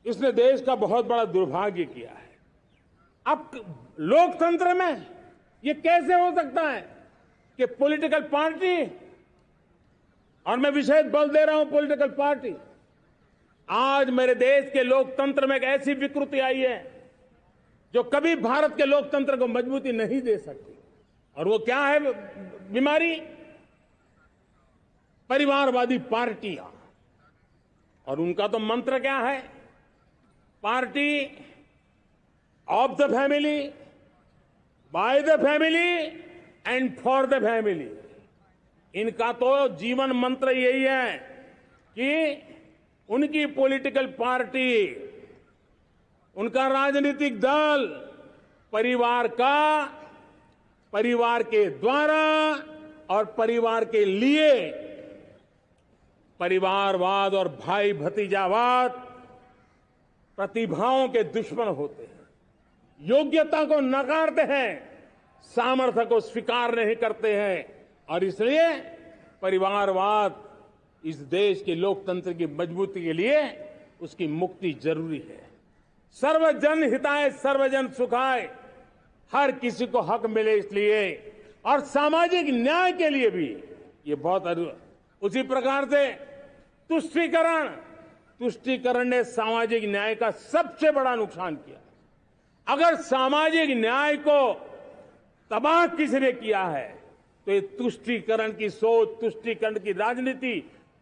इसने देश का बहुत बड़ा दुर्भाग्य किया है। अब लोकतंत्र में ये कैसे हो सकता है कि पॉलिटिकल पार्टी, और मैं विशेष बल दे रहा हूं पॉलिटिकल पार्टी, आज मेरे देश के लोकतंत्र में एक ऐसी विकृति आई है जो कभी भारत के लोकतंत्र को मजबूती नहीं दे सकती। और वो क्या है बीमारी? परिवारवादी पार्टियां। और उनका तो मंत्र क्या है? Party of the family, by the family and for the family. इनका तो जीवन मंत्र यही है कि उनकी पॉलिटिकल पार्टी, उनका राजनीतिक दल परिवार का, परिवार के द्वारा और परिवार के लिए, परिवारवाद और भाई भतीजावाद प्रतिभाओं के दुश्मन होते हैं, योग्यता को नकारते हैं, सामर्थ्य को स्वीकार नहीं करते हैं। और इसलिए परिवारवाद इस देश के लोकतंत्र की मजबूती के लिए उसकी मुक्ति जरूरी है। सर्वजन हिताय सर्वजन सुखाय, हर किसी को हक मिले इसलिए, और सामाजिक न्याय के लिए भी ये बहुत। उसी प्रकार से तुष्टीकरण ने सामाजिक न्याय का सबसे बड़ा नुकसान किया। अगर सामाजिक न्याय को तबाह किसने किया है तो ये तुष्टीकरण की सोच, तुष्टीकरण की राजनीति,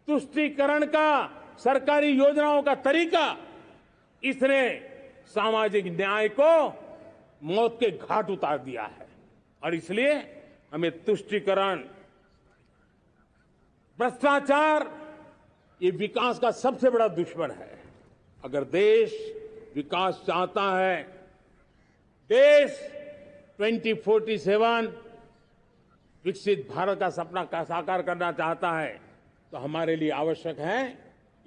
तुष्टीकरण का सरकारी योजनाओं का तरीका, इसने सामाजिक न्याय को मौत के घाट उतार दिया है। और इसलिए हमें तुष्टीकरण, भ्रष्टाचार, ये विकास का सबसे बड़ा दुश्मन है। अगर देश विकास चाहता है, देश 2047 विकसित भारत का सपना का साकार करना चाहता है, तो हमारे लिए आवश्यक है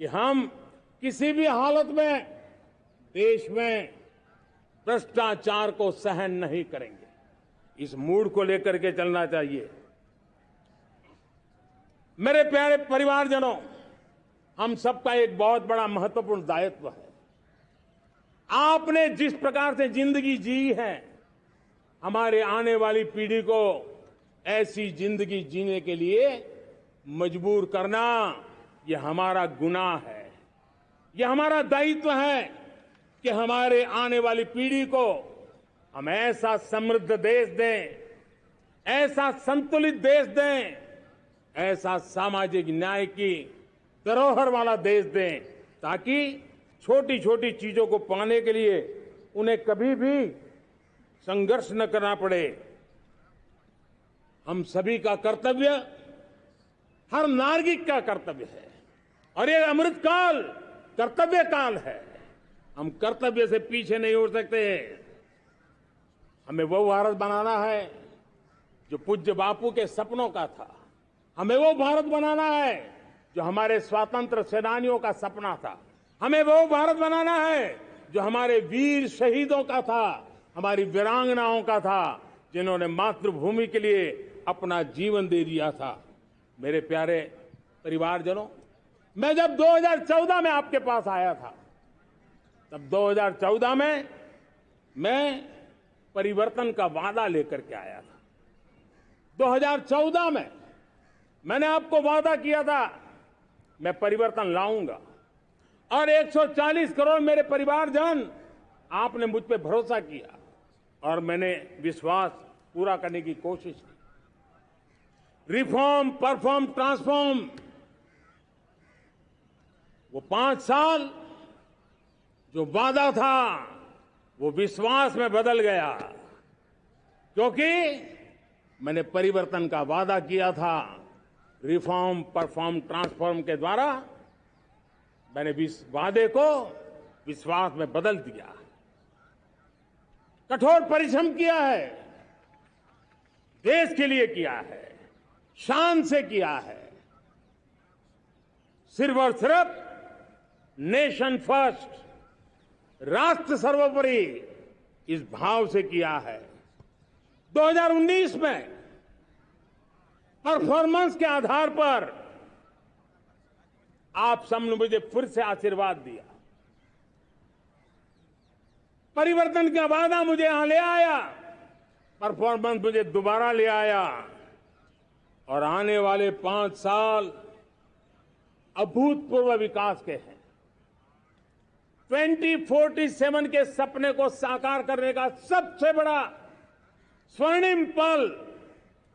कि हम किसी भी हालत में देश में भ्रष्टाचार को सहन नहीं करेंगे। इस मूड को लेकर के चलना चाहिए। मेरे प्यारे परिवारजनों, हम सबका एक बहुत बड़ा महत्वपूर्ण दायित्व है। आपने जिस प्रकार से जिंदगी जी है, हमारे आने वाली पीढ़ी को ऐसी जिंदगी जीने के लिए मजबूर करना, यह हमारा गुनाह है। यह हमारा दायित्व है कि हमारे आने वाली पीढ़ी को हम ऐसा समृद्ध देश दें, ऐसा संतुलित देश दें, ऐसा सामाजिक न्याय की धरोहर वाला देश दें, ताकि छोटी छोटी चीजों को पाने के लिए उन्हें कभी भी संघर्ष न करना पड़े। हम सभी का कर्तव्य, हर नागरिक का कर्तव्य है, और ये अमृत काल कर्तव्य काल है। हम कर्तव्य से पीछे नहीं हो सकते। हमें वो भारत बनाना है जो पूज्य बापू के सपनों का था। हमें वो भारत बनाना है जो हमारे स्वतंत्र सेनानियों का सपना था। हमें वो भारत बनाना है जो हमारे वीर शहीदों का था, हमारी वीरांगनाओं का था, जिन्होंने मातृभूमि के लिए अपना जीवन दे दिया था। मेरे प्यारे परिवारजनों, मैं जब 2014 में आपके पास आया था, तब 2014 में मैं परिवर्तन का वादा लेकर के आया था। 2014 में मैंने आपको वादा किया था, मैं परिवर्तन लाऊंगा, और 140 करोड़ मेरे परिवारजन, आपने मुझ पे भरोसा किया और मैंने विश्वास पूरा करने की कोशिश की। रिफॉर्म, परफॉर्म, ट्रांसफॉर्म, वो 5 साल जो वादा था वो विश्वास में बदल गया, क्योंकि मैंने परिवर्तन का वादा किया था। रिफॉर्म, परफॉर्म, ट्रांसफॉर्म के द्वारा मैंने इस वादे को विश्वास में बदल दिया। कठोर परिश्रम किया है, देश के लिए किया है, शान से किया है, सिर्फ और सिर्फ नेशन फर्स्ट, राष्ट्र सर्वोपरि, इस भाव से किया है। 2019 में परफॉर्मेंस के आधार पर आप सबने मुझे फिर से आशीर्वाद दिया। परिवर्तन का वादा मुझे यहां ले आया, परफॉर्मेंस मुझे दोबारा ले आया, और आने वाले 5 साल अभूतपूर्व विकास के हैं। 2047 के सपने को साकार करने का सबसे बड़ा स्वर्णिम पल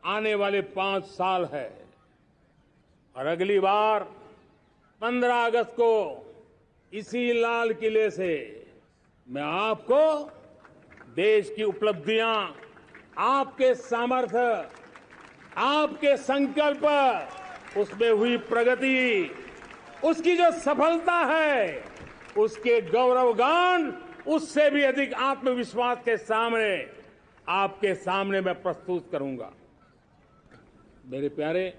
आने वाले 5 साल है। और अगली बार 15 अगस्त को इसी लाल किले से मैं आपको देश की उपलब्धियां, आपके सामर्थ्य, आपके संकल्प, उसमें हुई प्रगति, उसकी जो सफलता है, उसके गौरवगान, उससे भी अधिक आत्मविश्वास के सामने, आपके सामने मैं प्रस्तुत करूंगा। मेरे प्यारे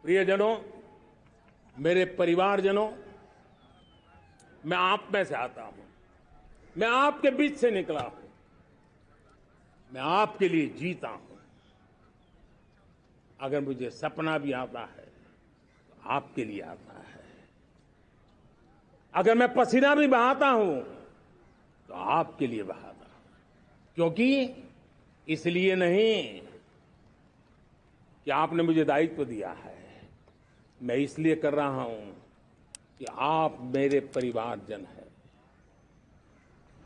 प्रियजनों, मेरे परिवारजनों, मैं आप में से आता हूं, मैं आपके बीच से निकला हूं, मैं आपके लिए जीता हूं। अगर मुझे सपना भी आता है तो आपके लिए आता है। अगर मैं पसीना भी बहाता हूं तो आपके लिए बहाता हूं, क्योंकि इसलिए नहीं कि आपने मुझे दायित्व दिया है, मैं इसलिए कर रहा हूं कि आप मेरे परिवारजन हैं,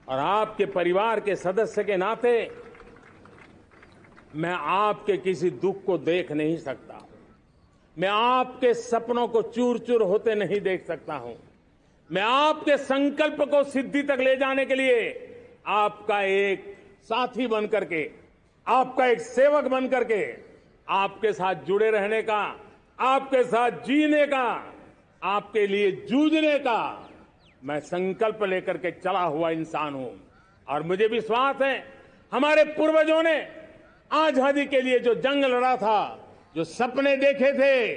और आपके परिवार के सदस्य के नाते मैं आपके किसी दुख को देख नहीं सकता हूं, मैं आपके सपनों को चूर चूर होते नहीं देख सकता हूं, मैं आपके संकल्प को सिद्धि तक ले जाने के लिए आपका एक साथी बन करके, आपका एक सेवक बन करके, आपके साथ जुड़े रहने का, आपके साथ जीने का, आपके लिए जूझने का मैं संकल्प लेकर के चला हुआ इंसान हूं। और मुझे विश्वास है, हमारे पूर्वजों ने आजादी के लिए जो जंग लड़ा था, जो सपने देखे थे,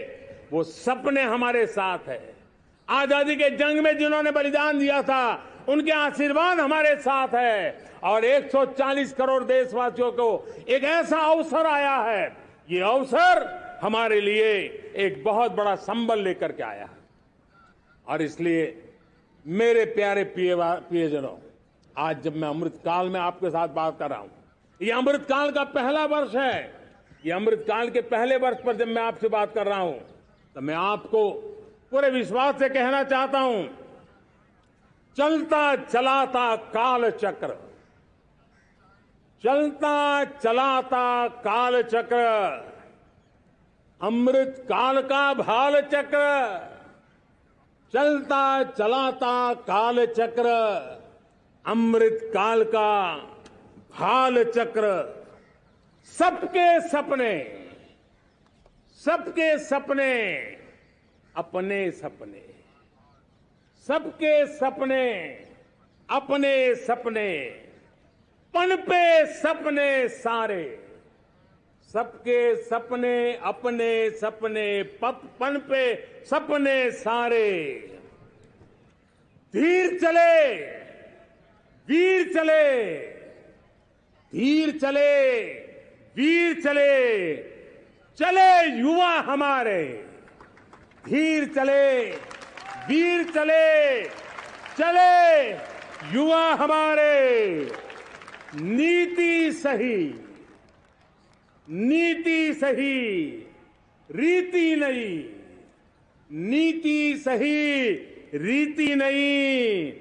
वो सपने हमारे साथ है। आजादी के जंग में जिन्होंने बलिदान दिया था, उनके आशीर्वाद हमारे साथ है और 140 करोड़ देशवासियों को एक ऐसा अवसर आया है। ये अवसर हमारे लिए एक बहुत बड़ा संबल लेकर के आया है और इसलिए मेरे प्यारे प्रियजनों, आज जब मैं अमृतकाल में आपके साथ बात कर रहा हूं, ये अमृतकाल का पहला वर्ष है। ये अमृतकाल के पहले वर्ष पर जब मैं आपसे बात कर रहा हूं तो मैं आपको पूरे विश्वास से कहना चाहता हूं, चलता चलाता काल चक्र, चलता चलाता काल चक्र, अमृत काल का भाल चक्र, चलता चलाता काल चक्र, अमृत काल का भाल चक्र, सबके सपने, सबके सपने, अपने सपने, सबके सपने, अपने सपने, पनपे सपने सारे, सबके सपने, अपने सपने, पनपे सपने सारे, धीर चले, वीर चले, धीर चले, वीर चले, चले युवा हमारे, धीर चले, वीर चले, चले युवा हमारे, नीति सही, नीति सही, रीति नहीं, नीति सही, रीति नहीं,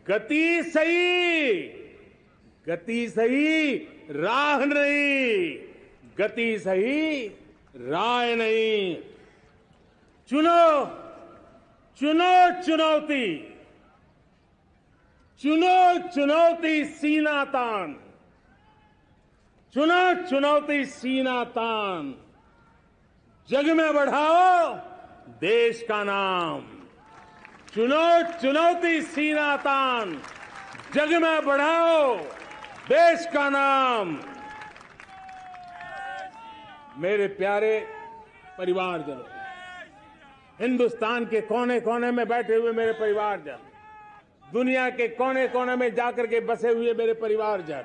गति सही, गति सही, राह नहीं, गति सही, राय नहीं। चुनो, चुनो चुनौती, चुनो चुनौती सीना तान, चुनो चुनौती सीना तान, जग में बढ़ाओ देश का नाम, चुनो चुनौती सीना तान, जग में बढ़ाओ देश का नाम। मेरे प्यारे परिवारजनों, हिंदुस्तान के कोने कोने में बैठे हुए मेरे परिवारजन, दुनिया के कोने कोने में जाकर के बसे हुए मेरे परिवारजन,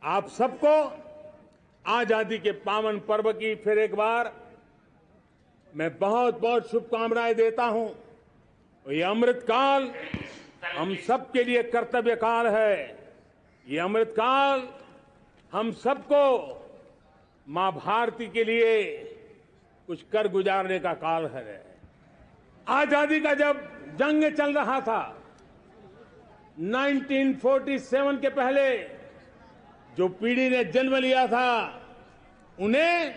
आप सबको आजादी के पावन पर्व की फिर एक बार मैं बहुत बहुत शुभकामनाएं देता हूं। ये अमृतकाल हम सबके लिए कर्तव्य काल है। ये अमृतकाल हम सबको मां भारती के लिए कुछ कर गुजारने का काल है। आजादी का जब जंग चल रहा था 1947 के पहले जो पीढ़ी ने जन्म लिया था उन्हें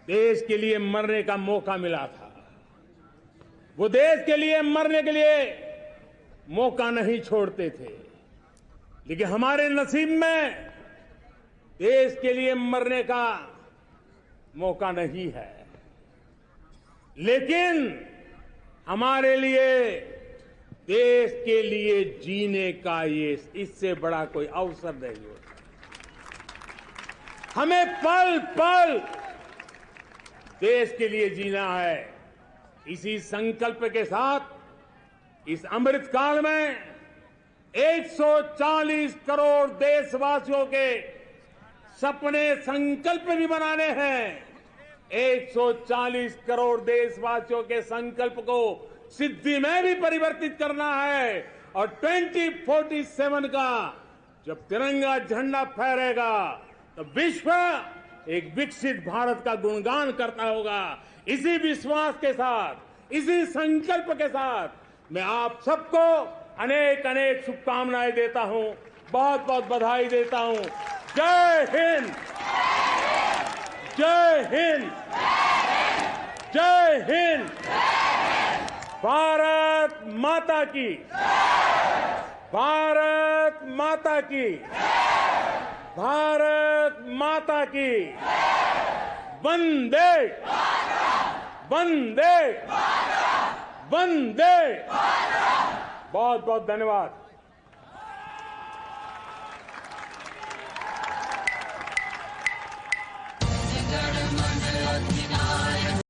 देश के लिए मरने का मौका मिला था। वो देश के लिए मरने के लिए मौका नहीं छोड़ते थे, लेकिन हमारे नसीब में देश के लिए मरने का मौका नहीं है। लेकिन हमारे लिए देश के लिए जीने का ये इससे बड़ा कोई अवसर नहीं होता। हमें पल पल देश के लिए जीना है। इसी संकल्प के साथ इस अमृतकाल में 140 करोड़ देशवासियों के सपने संकल्प भी बनाने हैं। 140 करोड़ देशवासियों के संकल्प को सिद्धि में भी परिवर्तित करना है और 2047 का जब तिरंगा झंडा फहरेगा तो विश्व एक विकसित भारत का गुणगान करता होगा। इसी विश्वास के साथ, इसी संकल्प के साथ मैं आप सबको अनेक अनेक शुभकामनाएं देता हूं, बहुत बहुत बधाई देता हूं। जय हिंद, जय हिंद, जय हिंद। भारत माता की, भारत माता की, भारत माता की। वंदे, वंदे, वंदे। बहुत बहुत धन्यवाद।